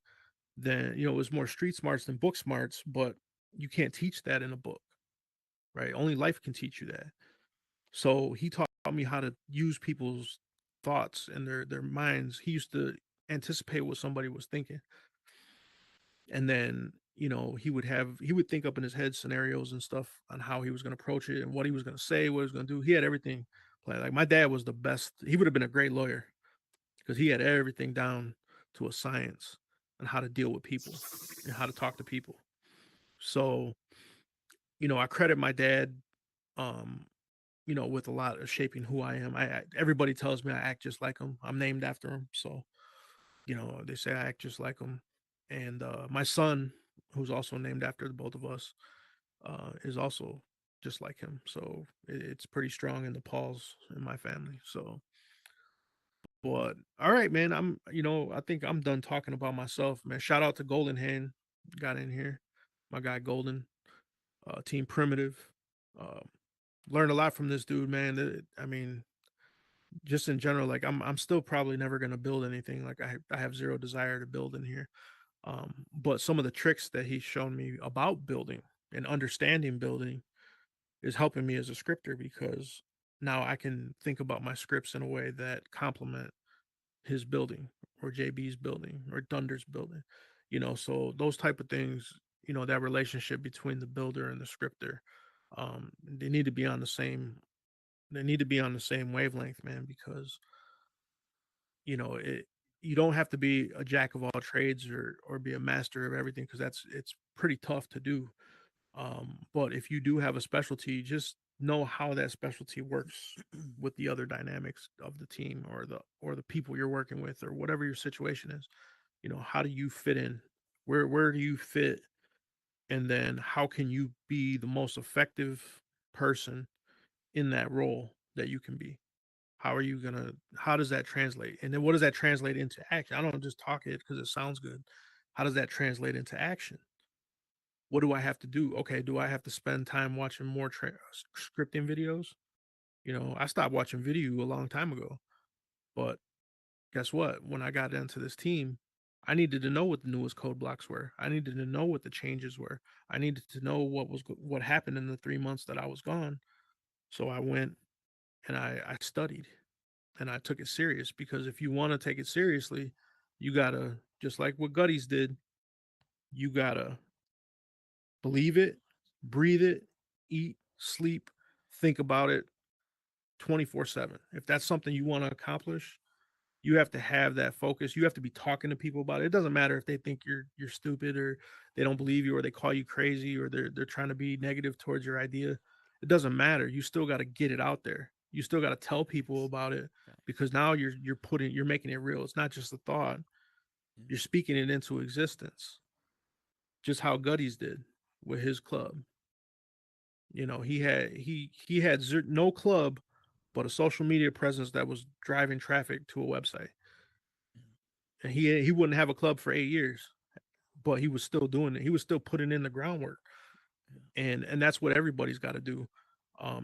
than, you know, it was more street smarts than book smarts, but you can't teach that in a book, right? Only life can teach you that. So he taught me how to use people's thoughts and their minds. He used to anticipate what somebody was thinking, and then, you know, he would think up in his head scenarios and stuff on how he was going to approach it and what he was going to say, what he was going to do. He had everything planned. Like my dad was the best. He would have been a great lawyer because he had everything down to a science on how to deal with people and how to talk to people. So, you know, I credit my dad, um, you know, with a lot of shaping who I am. Everybody tells me I act just like him. I'm named after him, so, you know, they say I act just like him. And my son, who's also named after the both of us, is also just like him. So it's pretty strong in the Pauls in my family. So, but all right, man. You know, I think I'm done talking about myself, man. Shout out to Golden Hand, got in here, my guy Golden, Team Primitive. Uh, Learned a lot from this dude, man. I mean, just in general, like I'm still probably never gonna build anything. Like I have zero desire to build in here. But some of the tricks that he's shown me about building and understanding building is helping me as a scripter, because now I can think about my scripts in a way that complement his building or JB's building or Dunder's building. You know, so those type of things, you know, that relationship between the builder and the scripter, they need to be on the same wavelength, man, because, you know, you don't have to be a jack of all trades or be a master of everything, because it's pretty tough to do. But if you do have a specialty, just know how that specialty works with the other dynamics of the team or the people you're working with or whatever your situation is. You know, how do you fit in? Where do you fit? And then how can you be the most effective person in that role that you can be? How does that translate? And then what does that translate into action? I don't just talk it because it sounds good. How does that translate into action? What do I have to do? Okay, do I have to spend time watching more scripting videos? You know, I stopped watching video a long time ago, but guess what? When I got into this team, I needed to know what the newest code blocks were. I needed to know what the changes were. I needed to know what happened in the 3 months that I was gone. So I went and I studied and I took it serious, because if you want to take it seriously, you gotta, just like what Gutties did, you gotta believe it, breathe it, eat, sleep, think about it 24/7. If that's something you want to accomplish, you have to have that focus. You have to be talking to people about it. It doesn't matter if they think you're stupid or they don't believe you or they call you crazy or they're trying to be negative towards your idea. It doesn't matter. You still got to get it out there. You still got to tell people about it, because now you're making it real. It's not just a thought. You're speaking it into existence. Just how Gutties did with his club. You know, he had no club but a social media presence that was driving traffic to a website. And he wouldn't have a club for 8 years, but he was still doing it. He was still putting in the groundwork, and that's what everybody's got to do,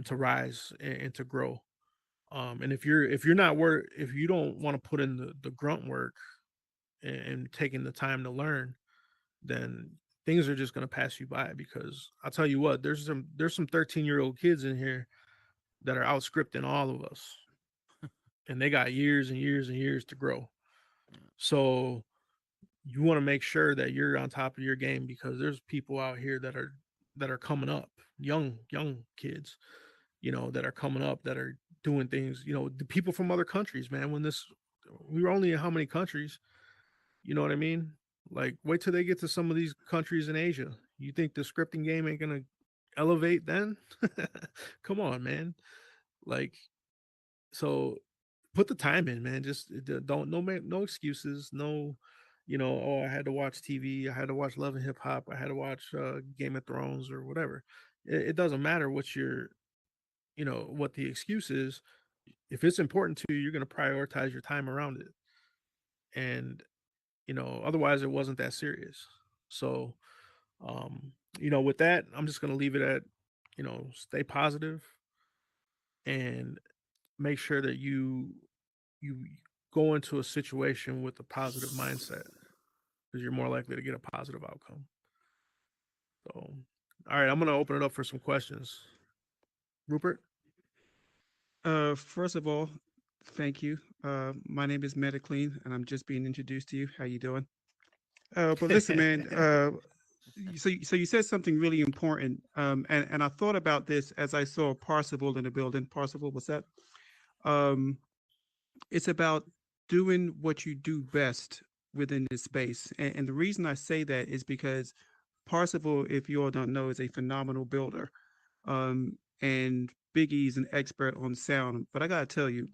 to rise and to grow. And if you don't want to put in the grunt work and taking the time to learn, then things are just going to pass you by. Because I'll tell you what, there's some 13-year-old kids in here that are out scripting all of us, and they got years and years and years to grow. So you want to make sure that you're on top of your game, because there's people out here that are coming up, young kids, you know, that are coming up, that are doing things, you know, the people from other countries, man. We were only in how many countries, you know what I mean? Like, wait till they get to some of these countries in Asia. You think the scripting game ain't gonna elevate then? Come on, man. Like, so put the time in, man. Just don't no excuses, no, oh, I had to watch TV, I had to watch Love and Hip Hop, I had to watch Game of Thrones or whatever. It doesn't matter what what the excuse is. If it's important to you, you're going to prioritize your time around it. And, otherwise it wasn't that serious. So, with that, I'm just going to leave it at, stay positive and make sure that you go into a situation with a positive mindset because you're more likely to get a positive outcome. So, all right, I'm going to open it up for some questions. Rupert? First of all, thank you. My name is Metaclean, and I'm just being introduced to you. How you doing? But listen, man. So you said something really important, and I thought about this as I saw Parsival in the building. Parsival, what's that? Um, it's about doing what you do best within this space, and the reason I say that is because Parsival, if you all don't know, is a phenomenal builder. And Biggie's an expert on sound. But I gotta tell you,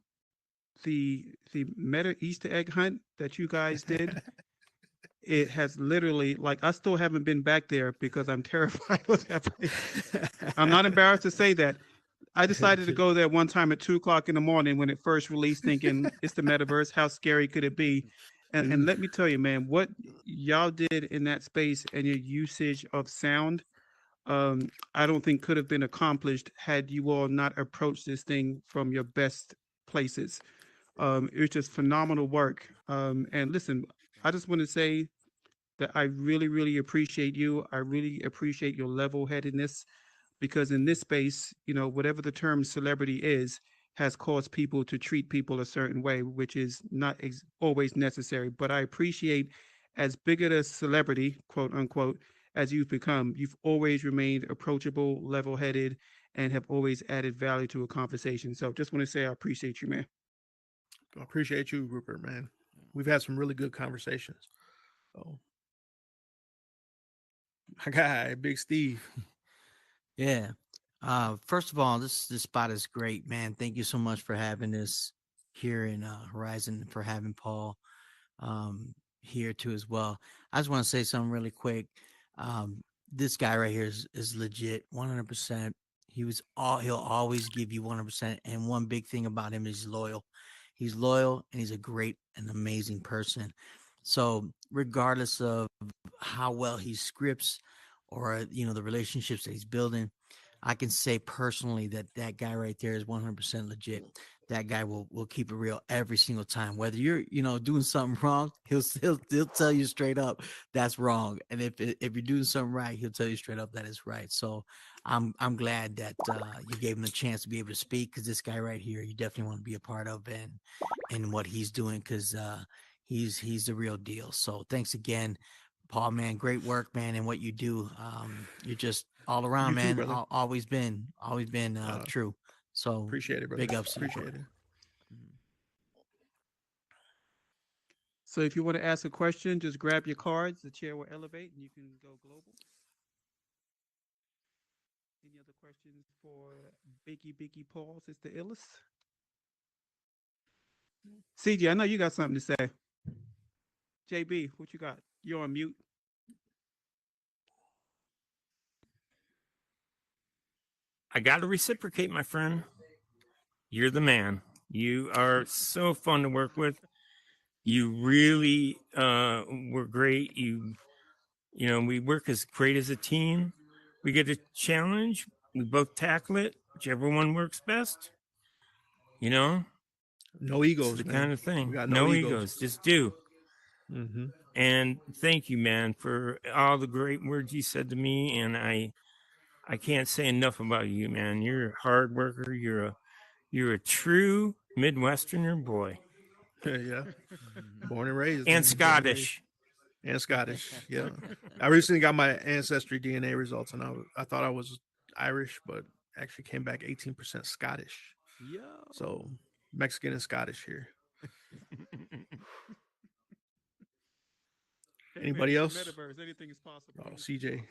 the meta Easter egg hunt that you guys did, it has literally like I still haven't been back there because I'm terrified what's happening. I'm not embarrassed to say that. I decided to go there one time at 2 o'clock in the morning when it first released, thinking it's the metaverse. How scary could it be? And let me tell you, man, what y'all did in that space and your usage of sound, I don't think could have been accomplished had you all not approached this thing from your best places. It was just phenomenal work. And listen, I just want to say that I really, really appreciate you. I really appreciate your level headedness because in this space, whatever the term celebrity is, has caused people to treat people a certain way, which is not always necessary. But I appreciate as big of a celebrity, quote unquote, as you've become, you've always remained approachable, level headed, and have always added value to a conversation. So just want to say I appreciate you, man. I appreciate you, Rupert, man. We've had some really good conversations. So, my guy, Big Steve. Yeah. First of all, this spot is great, man. Thank you so much for having this here in Horizon, for having Paul here too as well. I just want to say something really quick. This guy right here is legit, 100%. He'll always give you 100%. And one big thing about him is he's loyal. He's loyal and he's a great and amazing person. So regardless of how well he scripts or the relationships that he's building, I can say personally that guy right there is 100% legit. That guy will keep it real every single time. Whether you're doing something wrong, he'll tell you straight up that's wrong. And if you're doing something right, he'll tell you straight up that is right. So I'm glad that you gave him the chance to be able to speak, because this guy right here, you definitely want to be a part of and what he's doing, because he's the real deal. So thanks again, Paul, man. Great work, man, and what you do. You're just all around, You too, man. brother. Always been true. So Appreciate it, brother. big ups to you. Appreciate it. So if you want to ask a question, just grab your cards. The chair will elevate, and you can go global. Any other questions for Biggie Pauls? It's the illest. CJ, I know you got something to say. JB, what you got? You're on mute. I got to reciprocate, my friend. You're the man. You are so fun to work with. You really were great. We work as great as a team. We get a challenge. We both tackle it. Whichever one works best. No egos, the man. kind of thing. We got no egos. Just do. Mm-hmm. And thank you, man, for all the great words you said to me. And I can't say enough about you, man. You're a hard worker. You're a true Midwesterner boy. Yeah. Born and raised. And man. Scottish. And Scottish. Yeah. I recently got my ancestry DNA results, and I thought I was Irish, but actually came back 18% Scottish. Yo. So Mexican and Scottish here. Anybody else? Metaverse, anything is possible. Oh, CJ.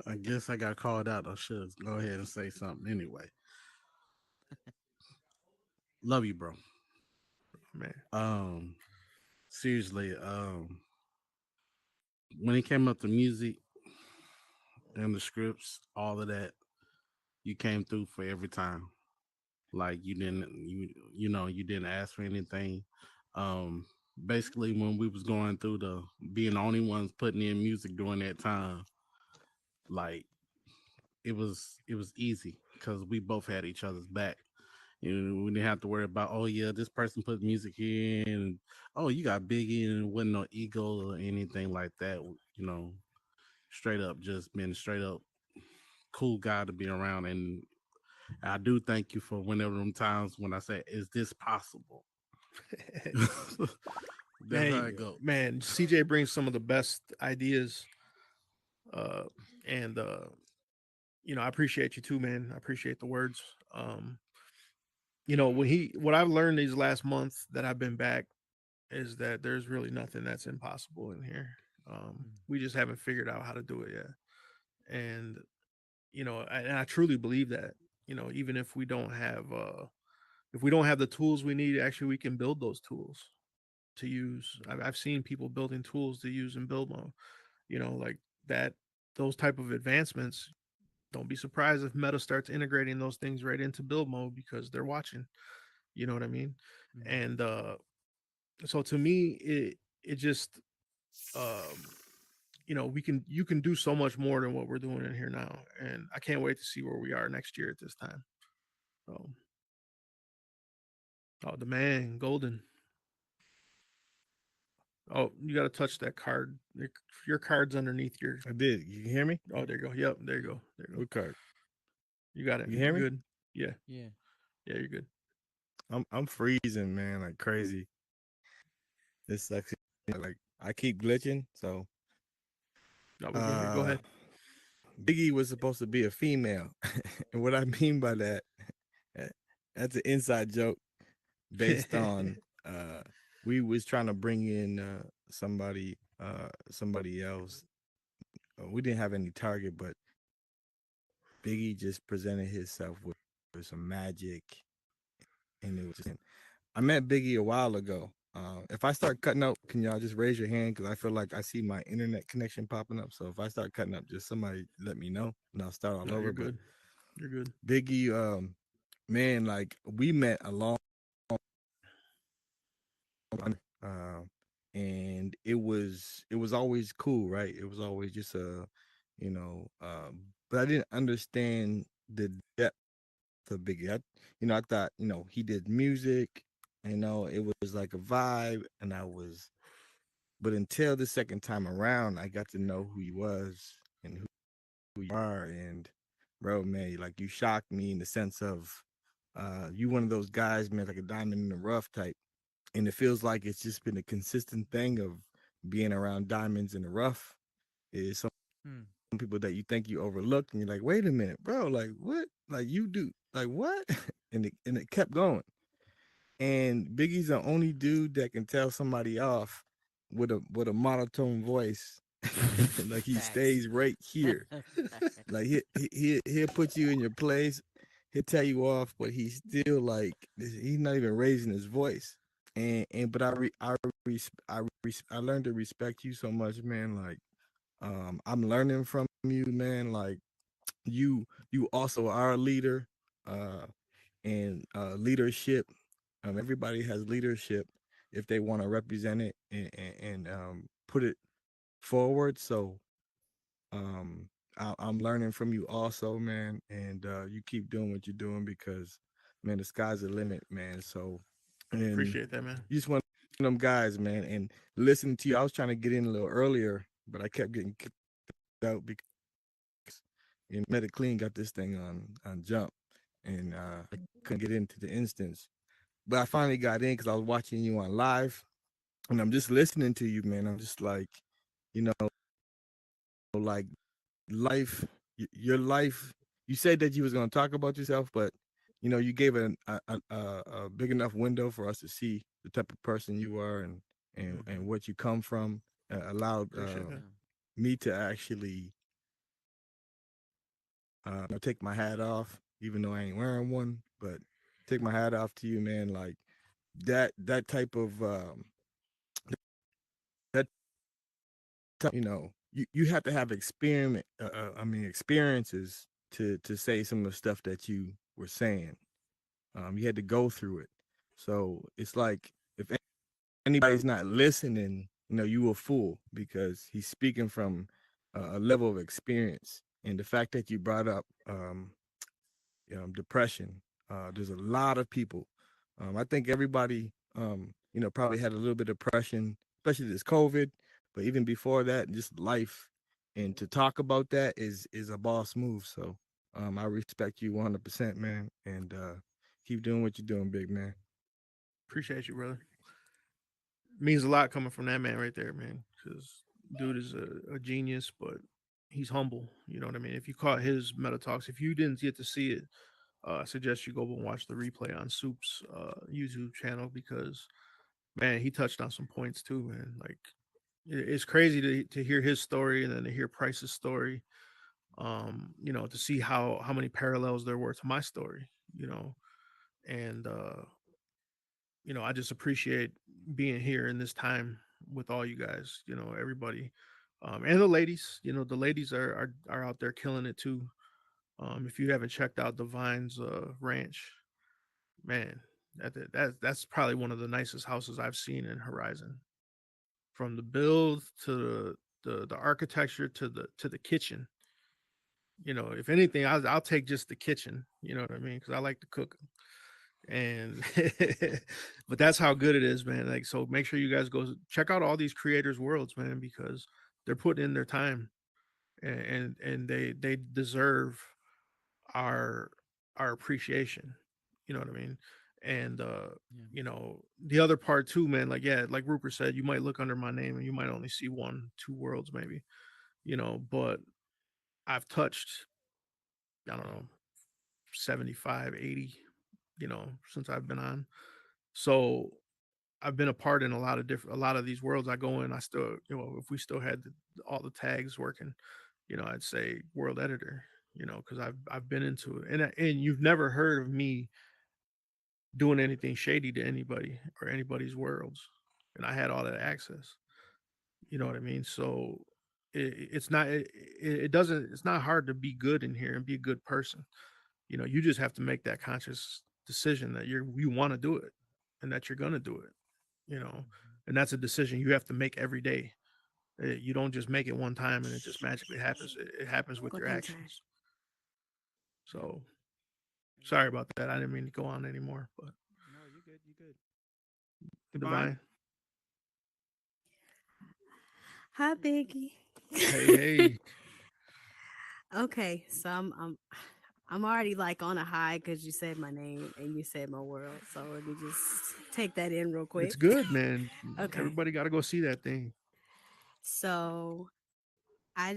I guess I got called out. I should go ahead and say something anyway. Love you, bro. Man. seriously, when it came up to music and the scripts, all of that, you came through for every time. Like you didn't ask for anything. Um, Basically, when we was going through the being the only ones putting in music during that time, like it was easy because we both had each other's back. You know, we didn't have to worry about, oh yeah, this person put music in, and oh, you got Biggie, and it wasn't no ego or anything like that. You know, straight up, just being straight up cool guy to be around. And I do thank you for whenever them times when I say, "Is this possible?" That's how Man, it go. man, CJ brings some of the best ideas, uh, and I appreciate you too, man. I appreciate the words. Um, what I've learned these last month that I've been back is that there's really nothing that's impossible in here. We just haven't figured out how to do it yet, and I truly believe that. Even if we don't have the tools we need, actually, we can build those tools to use. I've seen people building tools to use in build mode. Like that. Those type of advancements. Don't be surprised if Meta starts integrating those things right into build mode because they're watching. You know what I mean? And so to me, it just you can do so much more than what we're doing in here now, and I can't wait to see where we are next year at this time. So, oh, the man, Golden. Oh, you got to touch that card. Your card's underneath your. I did. You can hear me? Oh, there you go. Yep, there you go. There you go. What card? You got it. You hear You're me? good. Yeah, Yeah. yeah, you're good. I'm freezing, man, like crazy. This sucks. Like I keep glitching. So No, we're good here. Go ahead. Biggie was supposed to be a female. And what I mean by that, eh, that's an inside joke based on we was trying to bring in somebody else. We didn't have any target, but Biggie just presented himself with some magic, and it was just. I met Biggie a while ago. If I start cutting up, can y'all just raise your hand? Because I feel like I see my internet connection popping up. So if I start cutting up, just somebody let me know, and I'll start all No, over. you're But good. You're good. Biggie, man, like we met a long time, and it was always cool, right? It was always just you know, but I didn't understand the depth of Biggie. I thought, he did music, it was like a vibe, and but until the second time around, I got to know who he was and who you are, and bro, man, like you shocked me in the sense of, you one of those guys, man, like a diamond in the rough type, and it feels like it's just been a consistent thing of being around diamonds in the rough. Is some people that you think you overlooked, and you're like, wait a minute, bro, like what? Like you do, like what? And it kept going. And Biggie's the only dude that can tell somebody off with a monotone voice. Like he stays right here. Like he'll put you in your place. He'll tell you off, but he's still like he's not even raising his voice. And but I learned to respect you so much, man. Like I'm learning from you, man. Like you also are a leader, uh, and leadership. Everybody has leadership if they want to represent it and put it forward. So I'm learning from you also, man, and you keep doing what you're doing because, man, the sky's the limit, man. So, and Appreciate that, man. you just one of them guys, man. And listening to you, I was trying to get in a little earlier, but I kept getting kicked out because Clean got this thing on jump, and I couldn't get into the instance. But I finally got in because I was watching you on live, and I'm just listening to you, man. I'm just like, you know, like life, your life. You said that you was going to talk about yourself, but you gave a big enough window for us to see the type of person you are and what you come from. Allowed me to actually take my hat off, even though I ain't wearing one. But take my hat off to you, man. Like that type of you know, you have to have experiment. I mean, experiences to say some of the stuff that you were saying. You had to go through it. So it's like if anybody's not listening, you know, you a fool because he's speaking from a level of experience. And the fact that you brought up depression, there's a lot of people. I think everybody, you know, probably had a little bit of depression, especially this COVID, but even before that, just life. And to talk about that is a boss move. So I respect you 100%, man, and keep doing what you're doing, big man. Appreciate you, brother. Means a lot coming from that man right there, man. Because dude is a genius, but he's humble. You know what I mean? If you caught his meta talks, if you didn't get to see it, I suggest you go and watch the replay on Soup's YouTube channel because man, he touched on some points too, man. Like it's crazy to hear his story and then to hear Price's story. You know, to see how many parallels there were to my story, you know, and you know, I just appreciate being here in this time with all you guys, you know, everybody. And the ladies, you know, the ladies are out there killing it too. If you haven't checked out Divine's ranch, man, that's probably one of the nicest houses I've seen in Horizon. From the build to the architecture to the kitchen. You know, if anything, I'll take just the kitchen. You know what I mean? Because I like to cook. And but that's how good it is, man. Like, so make sure you guys go check out all these creators' worlds, man, because they're putting in their time, and they deserve our our appreciation. You know what I mean? And you know, the other part too, man, like yeah, like Rupert said, you might look under my name and you might only see one, two worlds maybe, you know, but I've touched, I don't know, 75, 80, you know, since I've been on. So I've been a part in a lot of these worlds I go in. I still, you know, if we still had all the tags working, you know, I'd say world editor, you know, because I've been into it, and you've never heard of me doing anything shady to anybody or anybody's worlds, and I had all that access. You know what I mean? So it's not it doesn't it's not hard to be good in here and be a good person. You know, you just have to make that conscious decision that you want to do it and that you're gonna do it. You know, and that's a decision you have to make every day. You don't just make it one time and it just magically happens. It happens with your actions. So sorry about that. I didn't mean to go on anymore, but No, you're good. You're good. Divine. Hi, Biggie. Hey, hey. Okay, so I'm already like on a high because you said my name and you said my world. So let me just take that in real quick. It's good, man. Okay. Everybody got to go see that thing. So I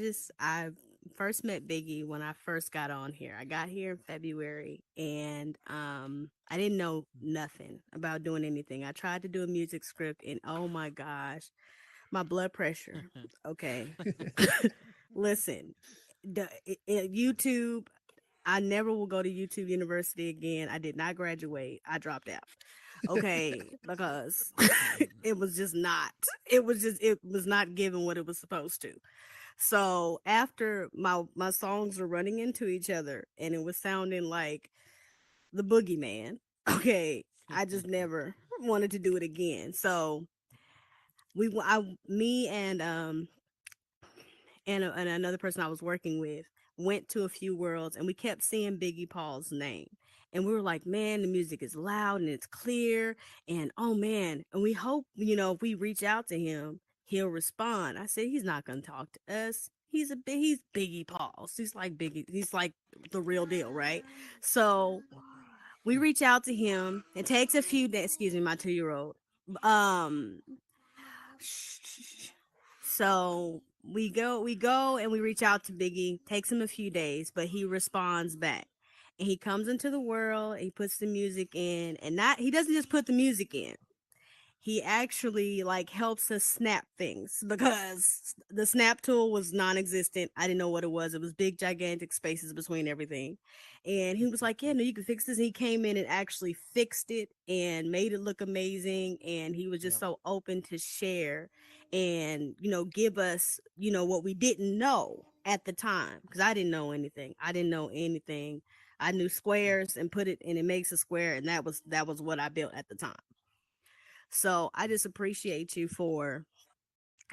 first met Biggie when I first got on here. I got here in February and I didn't know nothing about doing anything. I tried to do a music script and oh my gosh, my blood pressure. Okay. Listen, YouTube, I never will go to YouTube University again. I did not graduate. I dropped out. Okay, because it was just not. It was not giving what it was supposed to. So after my songs were running into each other and it was sounding like the boogeyman, okay, I just never wanted to do it again. So me and another person I was working with went to a few worlds and we kept seeing Biggie Paul's name. And we were like, man, the music is loud and it's clear. And oh man, and we hope, you know, if we reach out to him, he'll respond. I said, he's not gonna talk to us. He's Biggie Paul. So he's like the real deal, right? So we reach out to him. It takes a few days, excuse me, my 2-year-old. Um so we go and we reach out to Biggie. Takes him a few days, but he responds back. And he comes into the world, he puts the music in, and not he doesn't just put the music in. he actually like helps us snap things because the snap tool was non-existent. I didn't know what it was. It was big gigantic spaces between everything. And he was like, "Yeah, no, you can fix this." And he came in and actually fixed it and made it look amazing, and he was just so open to share and, give us, what we didn't know at the time, because I didn't know anything. I didn't know anything. I knew squares and put it and it makes a square, and that was what I built at the time. So I just appreciate you for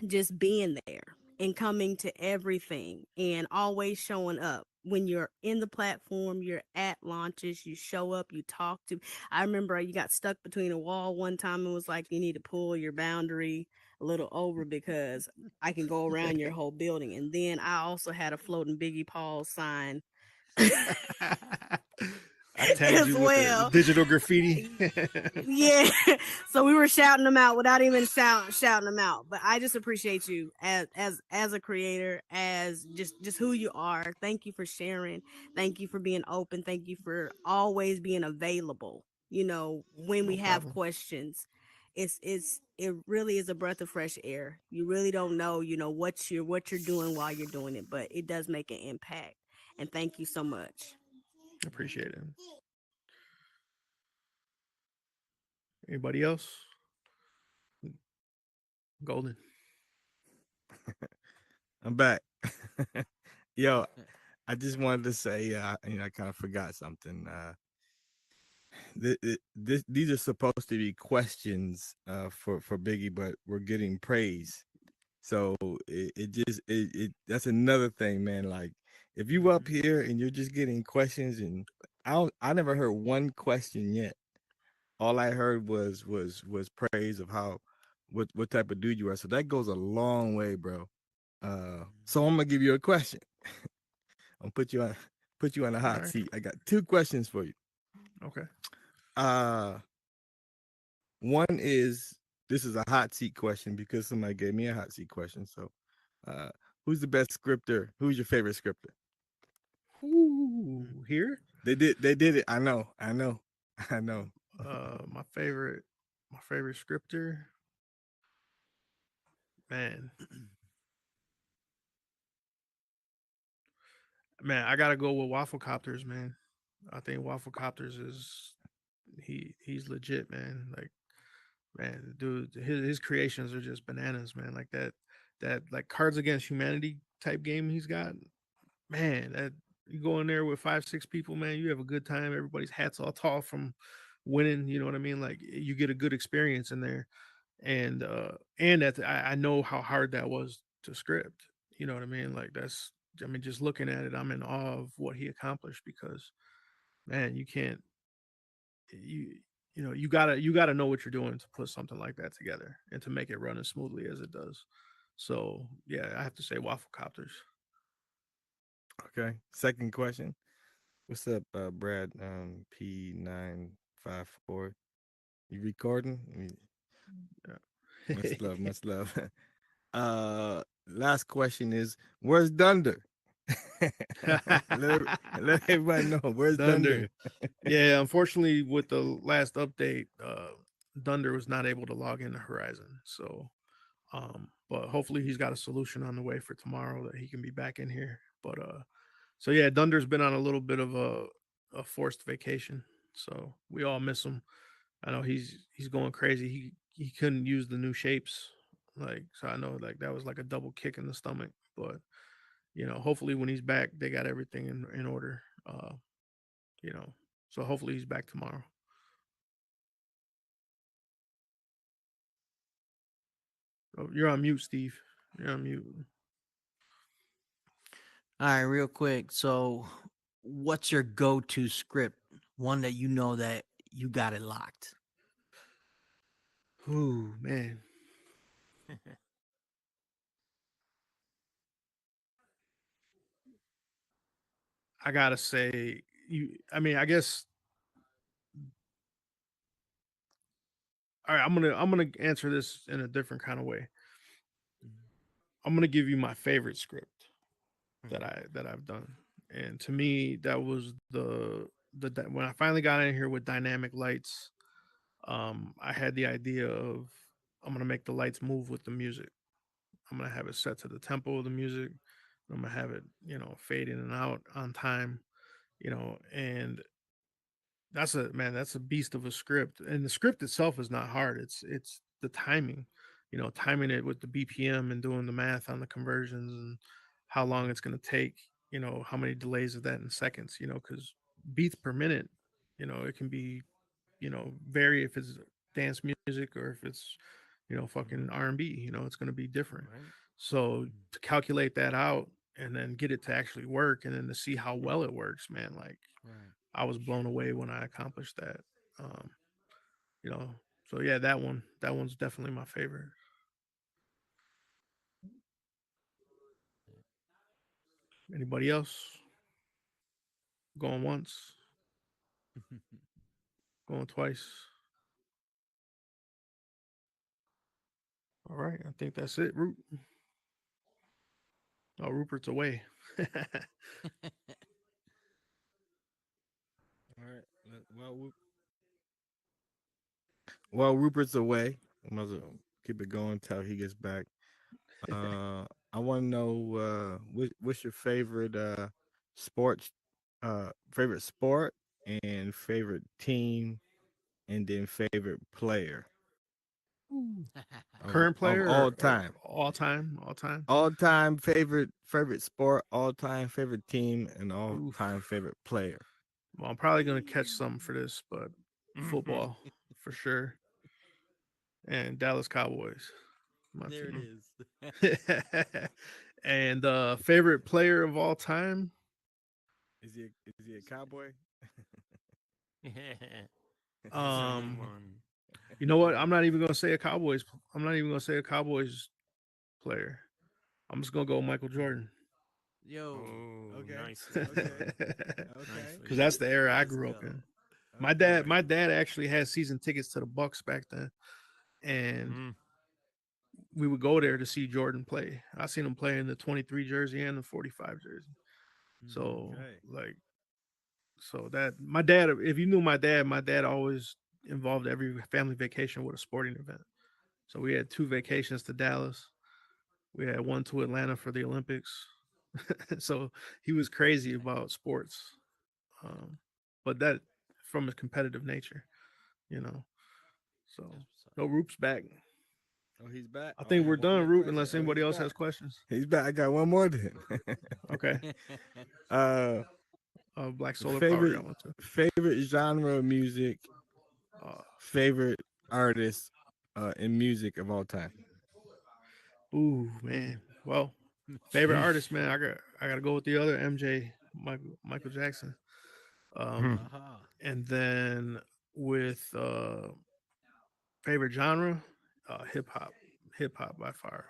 just being there and coming to everything and always showing up. When you're in the platform, you're at launches, you show up, you talk to. I remember you got stuck between a wall one time and was like, you need to pull your boundary a little over because I can go around your whole building. And then I also had a floating Biggie Paul sign I tagged as you with the well. digital graffiti. Yeah. So we were shouting them out without even shouting them out. But I just appreciate you as a creator, as just who you are. Thank you for sharing. Thank you for being open. Thank you for always being available. When No we have problem. questions. It really is a breath of fresh air. You really don't know, what you're doing while you're doing it, but it does make an impact. And thank you so much. Appreciate it. Anybody else? Golden. I'm back. Yo, I just wanted to say, I kind of forgot something. These are supposed to be questions for Biggie, but we're getting praise. So it that's another thing, man. Like if you up here and you're just getting questions, and I never heard one question yet. All I heard was praise of how what type of dude you are. So that goes a long way, bro. So I'm gonna give you a question. I'll put you on the All hot right. seat. I got two questions for you. Okay. Uh One is this is a hot seat question because somebody gave me a hot seat question. So, who's the best scripter? Who's your favorite scripter? Ooh, here. They did it. I know. I know. I know. My favorite scripter, man. Man, I gotta go with Waffle Copters, man. I think Waffle Copters is he's legit, man. Like, man, dude, his creations are just bananas, man. Like that like Cards Against Humanity type game he's got. Man, that you go in there with 5 6 people, man, you have a good time. Everybody's hats all tall from winning. You know what I mean? Like you get a good experience in there, and that I know how hard that was to script. You know what I mean? Like I mean, just looking at it, I'm in awe of what he accomplished because, man, you can't you you gotta know what you're doing to put something like that together and to make it run as smoothly as it does. So yeah, I have to say Waffle Copters. Okay. Second question. What's up, Brad? P954. You recording? Much love. Much love. Last question is, where's Dunder? let everybody know where's Dunder. Yeah, unfortunately, with the last update, Dunder was not able to log into Horizon. So, but hopefully he's got a solution on the way for tomorrow that he can be back in here. But so yeah, Dunder's been on a little bit of a forced vacation. So we all miss him. I know he's going crazy. He couldn't use the new shapes. Like, so I know like that was like a double kick in the stomach. But hopefully when he's back, they got everything in order. You know, so hopefully he's back tomorrow. Oh, you're on mute, Steve. You're on mute. All right, real quick. So, what's your go-to script? One that you know that you got it locked. Ooh, man. I gotta say, you. I mean, I guess. All right, I'm gonna answer this in a different kind of way. I'm gonna give you my favorite script that I've done, and to me, that was when I finally got in here with dynamic lights. I had the idea of I'm gonna make the lights move with the music. I'm gonna have it set to the tempo of the music. I'm gonna have it, fade in and out on time, and that's a beast of a script. And the script itself is not hard. It's the timing, timing it with the BPM and doing the math on the conversions and how long it's gonna take, how many delays of that in seconds, because beats per minute, it can be, vary if it's dance music or if it's, fucking R&B, it's going to be different. Right. So to calculate that out and then get it to actually work and then to see how well it works, man, like Right. I was blown away when I accomplished that. Um, you know, so yeah, that one's definitely my favorite. Anybody else? Going once, going twice. All right, I think that's it. Rupert's away. All right. While Rupert's away, I might as well keep it going until he gets back. I want to know what's your sports, favorite sport, and favorite team, and then favorite player Current of player all or time. all time? All time. All time favorite sport, all time favorite team, and all Oof. time favorite player. Well, I'm probably gonna catch some for this, but football for sure, and Dallas Cowboys, my There it team. is. And favorite player of all time. Is he a cowboy? Um, Someone. you know what? I'm not even gonna say a Cowboys. I'm not even gonna say a Cowboys player. I'm just gonna go Michael Jordan. Yo. Oh, Okay. nicely Okay. done. Okay. Because that's the era I Let's grew up go. in. My dad actually had season tickets to the Bucks back then, and Mm. we would go there to see Jordan play. I seen him play in the 23 jersey and the 45 jersey. So Okay. like, so that my dad, if you knew my dad always involved every family vacation with a sporting event. So we had two vacations to Dallas. We had one to Atlanta for the Olympics. So he was crazy about sports, um, but that from his competitive nature, you know. So That's what's up. no, Roop's back. Oh, he's back. I Oh, I think got we're one done, more Roop, question. unless Oh, anybody he's else back. has questions. He's back. I got one more then. Okay. uh, Black Solar Power favorite got one too. favorite genre of music, Uh, favorite artist, in music of all time. ooh, man. Well, favorite artist, man. I gotta go with the other MJ, Michael Jackson. Um, Aha. and then with favorite genre, hip hop by far.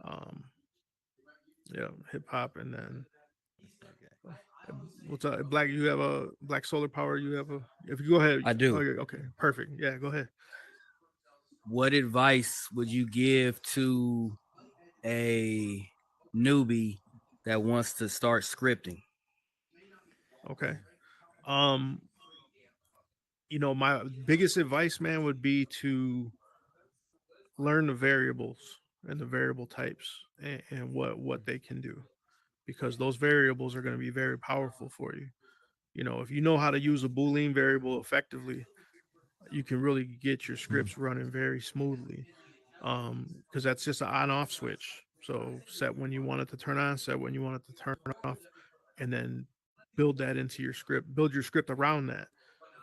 Um, yeah, hip hop, and then what's up, Black? You have a Black Solar Power. You have a. If you go ahead. I do. Oh, yeah, okay, perfect. Yeah, go ahead. What advice would you give to a newbie that wants to start scripting? Okay. Um, my biggest advice, man, would be to learn the variables and the variable types and what they can do, because those variables are going to be very powerful for you. If you know how to use a Boolean variable effectively, you can really get your scripts running very smoothly. Because that's just an on-off switch. So set when you want it to turn on, set when you want it to turn off, and then build that into your script. Build your script around that.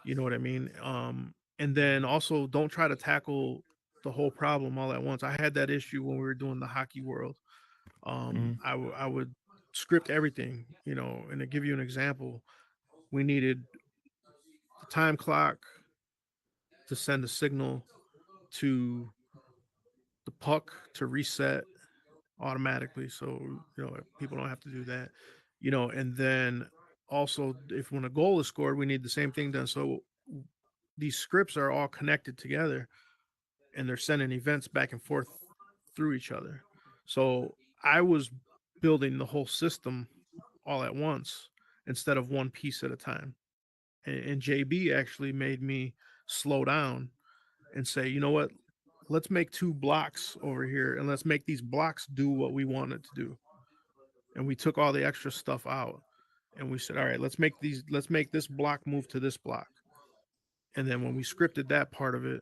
You know what I mean? And then also don't try to tackle the whole problem all at once. I had that issue when we were doing the hockey world. I would script everything, and to give you an example, we needed the time clock to send a signal to the puck to reset automatically. So, people don't have to do that, and then also if when a goal is scored, we need the same thing done. So these scripts are all connected together and they're sending events back and forth through each other. So I was building the whole system all at once instead of one piece at a time. And JB actually made me slow down and say, you know what? let's make 2 blocks over here and let's make these blocks do what we want it to do. And we took all the extra stuff out and we said, all right, let's make this block move to this block. And then when we scripted that part of it,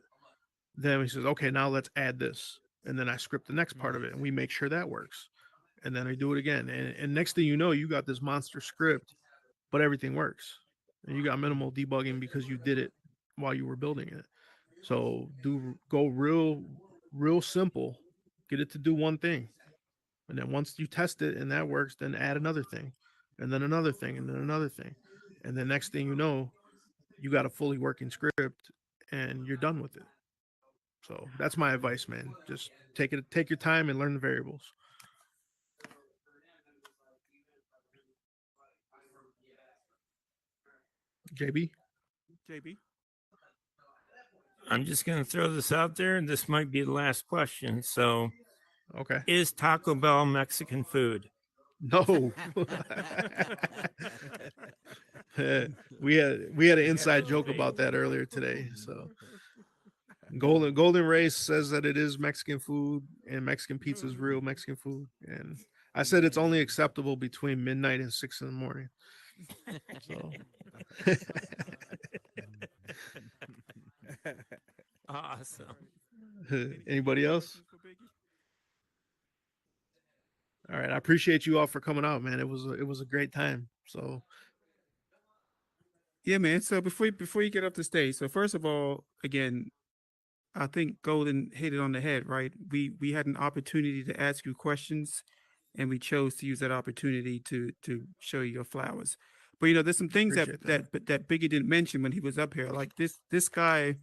then we says, okay, now let's add this. And then I script the next part of it and we make sure that works. And then I do it again. And next thing you know, you got this monster script, but everything works. And you got minimal debugging because you did it while you were building it. So go real simple, get it to do one thing. And then once you test it and that works, then add another thing, and then another thing, and then another thing. And the next thing you know, you got a fully working script and you're done with it. So that's my advice, man. Just take your time and learn the variables. JB? JB. I'm just going to throw this out there, and this might be the last question. So, okay, is Taco Bell Mexican food? No. we had an inside joke about that earlier today. So Golden Race says that it is Mexican food and Mexican pizza is real Mexican food. And I said it's only acceptable between midnight and 6 in the morning. So Awesome. Anybody else? All right, I appreciate you all for coming out, man. It was a great time. So Yeah, man. So before you get up the stage, so first of all, again, I think Golden hit it on the head, right? We had an opportunity to ask you questions, and we chose to use that opportunity to show you your flowers. But there's some things Appreciate that Biggie didn't mention when he was up here. Like this guy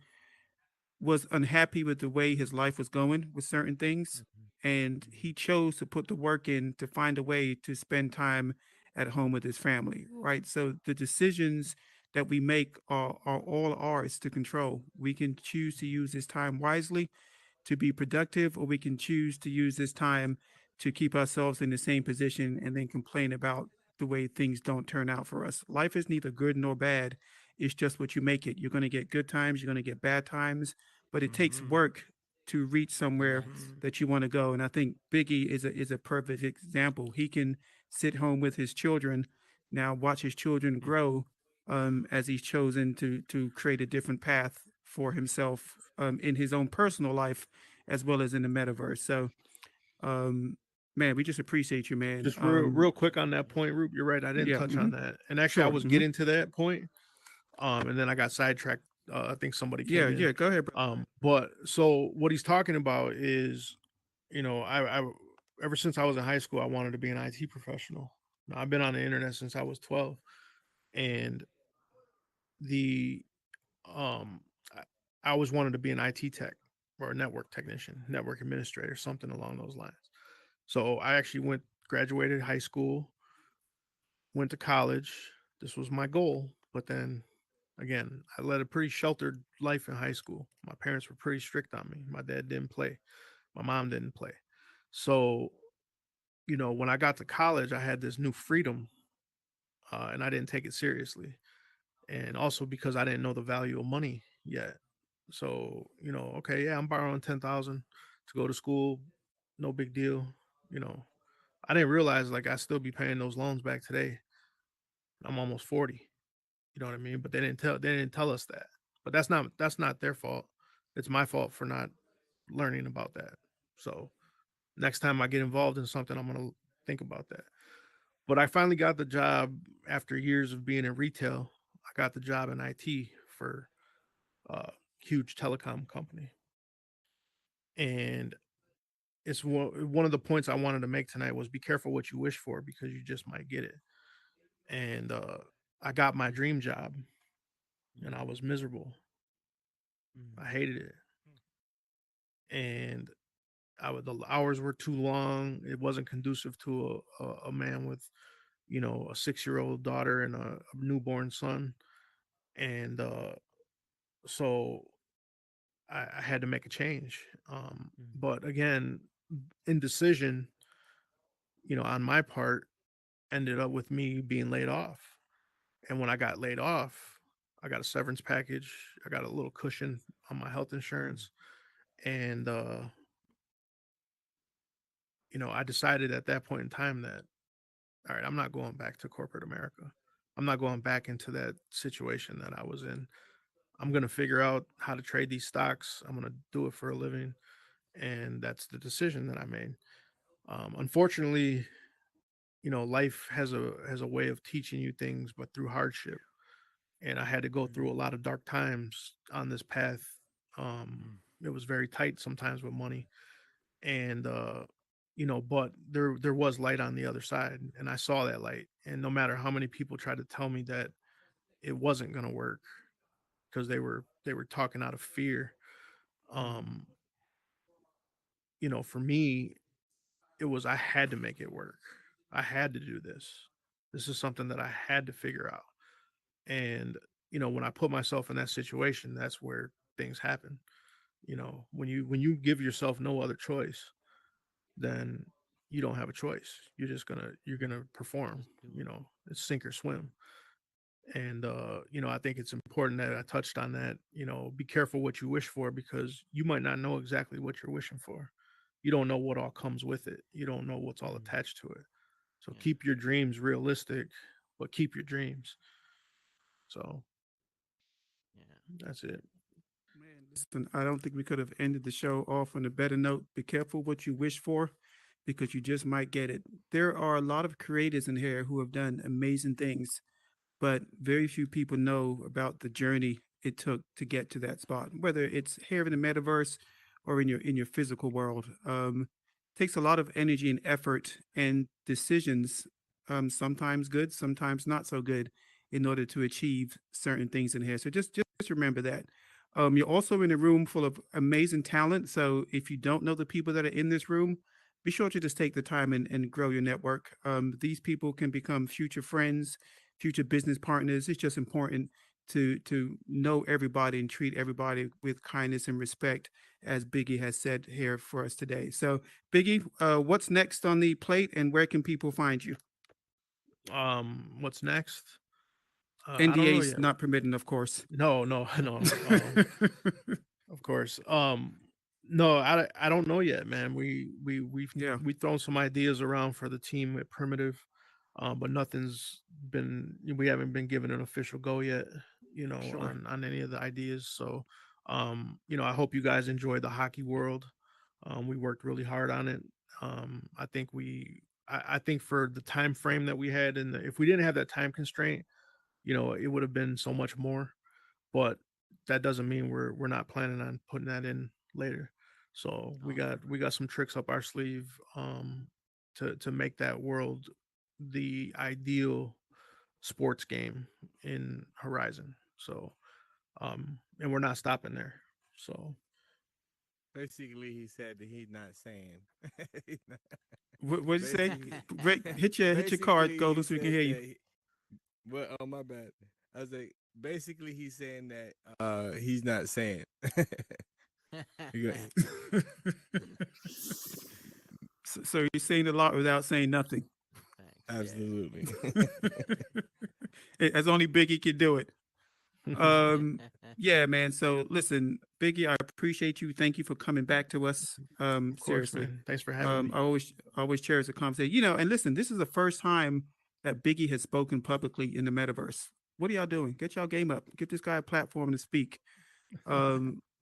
was unhappy with the way his life was going with certain things, and he chose to put the work in to find a way to spend time at home with his family, right? So the decisions that we make are all ours to control. We can choose to use this time wisely to be productive, or we can choose to use this time to keep ourselves in the same position and then complain about the way things don't turn out for us. Life is neither good nor bad. It's just what you make it. You're going to get good times, you're going to get bad times, but it takes work to reach somewhere that you want to go. And I think Biggie is a perfect example. He can sit home with his children now, watch his children grow, as he's chosen to create a different path for himself, in his own personal life as well as in the metaverse. So, man, we just appreciate you, man. just real quick on that point, Rube, you're right. I didn't Yeah, touch on that. And actually, I sure. was getting to that point, and then I got sidetracked. I think somebody Yeah, came in. yeah. Go ahead, bro. But so what he's talking about is, I ever since I was in high school, I wanted to be an IT professional. Now, I've been on the internet since I was 12, and the um, I, I always wanted to be an IT tech or a network technician, network administrator, something along those lines. So I actually graduated high school, went to college. This was my goal, but then again, I led a pretty sheltered life in high school. My parents were pretty strict on me. My dad didn't play. My mom didn't play. So, when I got to college, I had this new freedom, and I didn't take it seriously. And also because I didn't know the value of money yet. So, okay, yeah, I'm borrowing 10,000 to go to school. No big deal. You know, I didn't realize like I still be paying those loans back today. I'm almost 40. You know what I mean? But they didn't tell us that. But that's not their fault. It's my fault for not learning about that. So next time I get involved in something, I'm gonna think about that. But I finally got the job after years of being in retail. I got the job in IT for a huge telecom company. And it's one of the points I wanted to make tonight was be careful what you wish for because you just might get it. And I got my dream job and I was miserable. I hated it. And the hours were too long. It wasn't conducive to a man with, a 6-year-old daughter and a newborn son. And so I had to make a change. But again, indecision, on my part, ended up with me being laid off. And when I got laid off, I got a severance package. I got a little cushion on my health insurance. And I decided at that point in time that, all right, I'm not going back to corporate America. I'm not going back into that situation that I was in. I'm going to figure out how to trade these stocks. I'm going to do it for a living. And that's the decision that I made. Unfortunately, life has a way of teaching you things, but through hardship. And I had to go through a lot of dark times on this path. It was very tight sometimes with money, and but there was light on the other side, and I saw that light. And no matter how many people tried to tell me that it wasn't going to work, because they were talking out of fear. um for me, it was, I had to make it work. I had to do this. This is something that I had to figure out. And when I put myself in that situation, that's where things happen. When you give yourself no other choice, then you don't have a choice. You're gonna perform. It's sink or swim. And I think it's important that I touched on that. Be careful what you wish for, because you might not know exactly what you're wishing for. You don't know what all comes with it. You don't know what's all attached to it. So keep your dreams realistic, but keep your dreams. So that's it. Man, listen, I don't think we could have ended the show off on a better note. Be careful what you wish for, because you just might get it. There are a lot of creators in here who have done amazing things, but very few people know about the journey it took to get to that spot. Whether it's here in the metaverse or in your physical world, takes a lot of energy and effort and decisions. Sometimes good, sometimes not so good, in order to achieve certain things in here. So just remember that. You're also in a room full of amazing talent. So if you don't know the people that are in this room, be sure to just take the time and grow your network. These people can become future friends, future business partners. It's just important to know everybody and treat everybody with kindness and respect, as Biggie has said here for us today. So, Biggie, what's next on the plate, and where can people find you? What's next? I don't know NDA's yet. not permitting, of course. No, no, no. Of course. No, I don't know yet, man. Yeah. We've thrown some ideas around for the team at Primitive, but nothing's been. We haven't been given an official go yet. Sure. On any of the ideas. So, I hope you guys enjoy the hockey world. We worked really hard on it. I think I think for the time frame that we had, and if we didn't have that time constraint, it would have been so much more. But that doesn't mean we're not planning on putting that in later. So we got some tricks up our sleeve, to make that world the ideal sports game in Horizon. So and we're not stopping there. So Basically, he said that he's not saying. He's not- What you say? basically, Rick, hit your card, basically, Golden, he so we can said hear that. you. Well, oh my bad. I was like, basically, he's saying that he's not saying. You go- So you're saying a lot without saying nothing. Absolutely. As only Biggie can do it. Yeah, man. So listen, Biggie, I appreciate you. Thank you for coming back to us. of course, Seriously. man. Thanks for having me. I always cherish the conversation. And listen, this is the first time that Biggie has spoken publicly in the metaverse. What are y'all doing? Get y'all game up. Give this guy a platform to speak.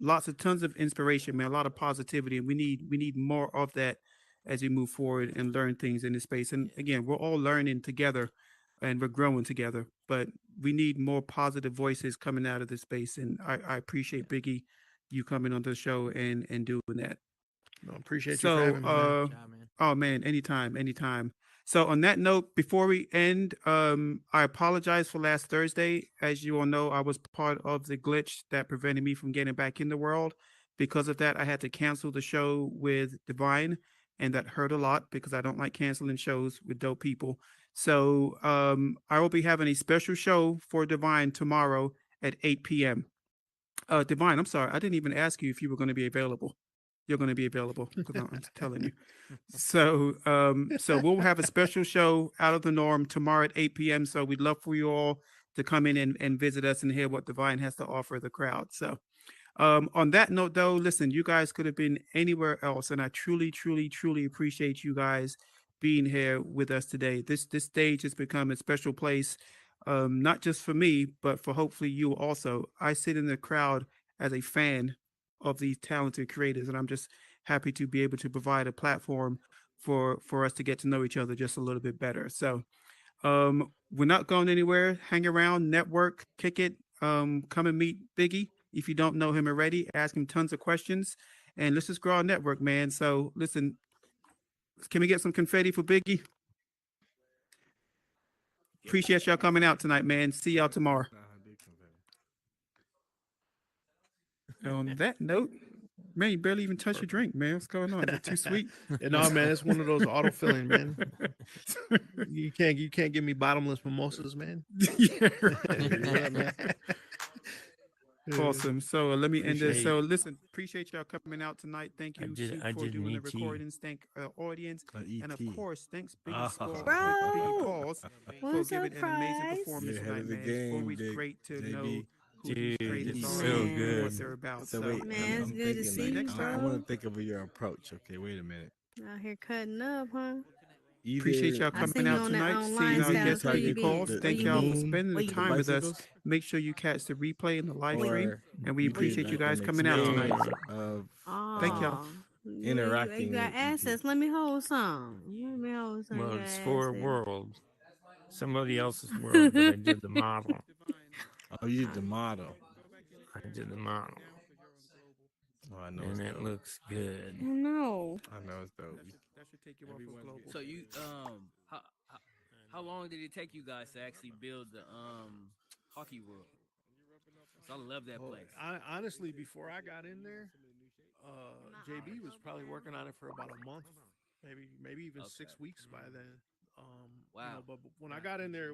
Lots of tons of inspiration, man. A lot of positivity, and we need more of that as we move forward and learn things in this space. And again, we're all learning together, and we're growing together. But we need more positive voices coming out of this space. And I appreciate Biggie, you coming on the show and doing that. No, appreciate you for having me, man. Oh man, anytime, anytime. So on that note, before we end, I apologize for last Thursday. As you all know, I was part of the glitch that prevented me from getting back in the world. Because of that, I had to cancel the show with Divine, and that hurt a lot because I don't like canceling shows with dope people. So I will be having a special show for Divine tomorrow at 8 p.m. Divine, I'm sorry, I didn't even ask you if you were going to be available. You're going to be available because I'm telling you. So we'll have a special show out of the norm tomorrow at 8 p.m. So we'd love for you all to come in and visit us and hear what Divine has to offer the crowd. So On that note, though, listen, you guys could have been anywhere else, and I truly, truly, truly appreciate you guys being here with us today. This stage has become a special place, not just for me, but for hopefully you also. I sit in the crowd as a fan of these talented creators, and I'm just happy to be able to provide a platform for us to get to know each other just a little bit better. So, we're not going anywhere. Hang around, network, kick it. Come and meet Biggie. If you don't know him already, ask him tons of questions, and let's just grow our network, man. So, listen, can we get some confetti for Biggie? Appreciate y'all coming out tonight, man. See y'all tomorrow. On that note, man, you barely even touched your drink, man. What's going on? Is it too sweet? No, man, it's one of those autofilling, man. You can't give me bottomless mimosas, man. Yeah, Yeah, man. Awesome. So let me end this. Appreciate- So listen, appreciate y'all coming out tonight. Thank I you, did- Soup, I for did an doing the ET. recordings. Thank audience, and of ET. course, thanks Biggie Ah. Squad, Bro, Biggie Pauls for what's giving up, an amazing Prize? performance You're ahead tonight, of the man. It's game, always Big great to JB. know who Dude, these creators it's are so and good. what they're about. So So, wait, Man, it's I'm good to thinking, see you, next time. I bro. want to think of your approach. Okay, wait a minute. Out here cutting up, huh? appreciate y'all I coming seen you out on that tonight. online Seeing our Either you status. guest Where you Biggie target been? Pauls. the Thank you y'all for been? moon, spending Where the you the time with us. bicycles, Make sure you catch the replay and the live stream, or and we you did appreciate you like guys an coming out tonight. experience of Thank y'all. Oh, you interacting got with ET. assets. Let me hold some. Let me hold some. Well, You got it's for a assets. world, somebody else's world, but I did the model. Oh, you did the model. I did the model, Oh, I know and it's it dope. looks good. No. I know it's dope. That should take you off of global. So you how long did it take you guys to actually build the hockey world? So I love that place. Honestly, before I got in there, JB was probably working on it for about a month, maybe even 6 weeks by then. You Wow. know, but when I got in there,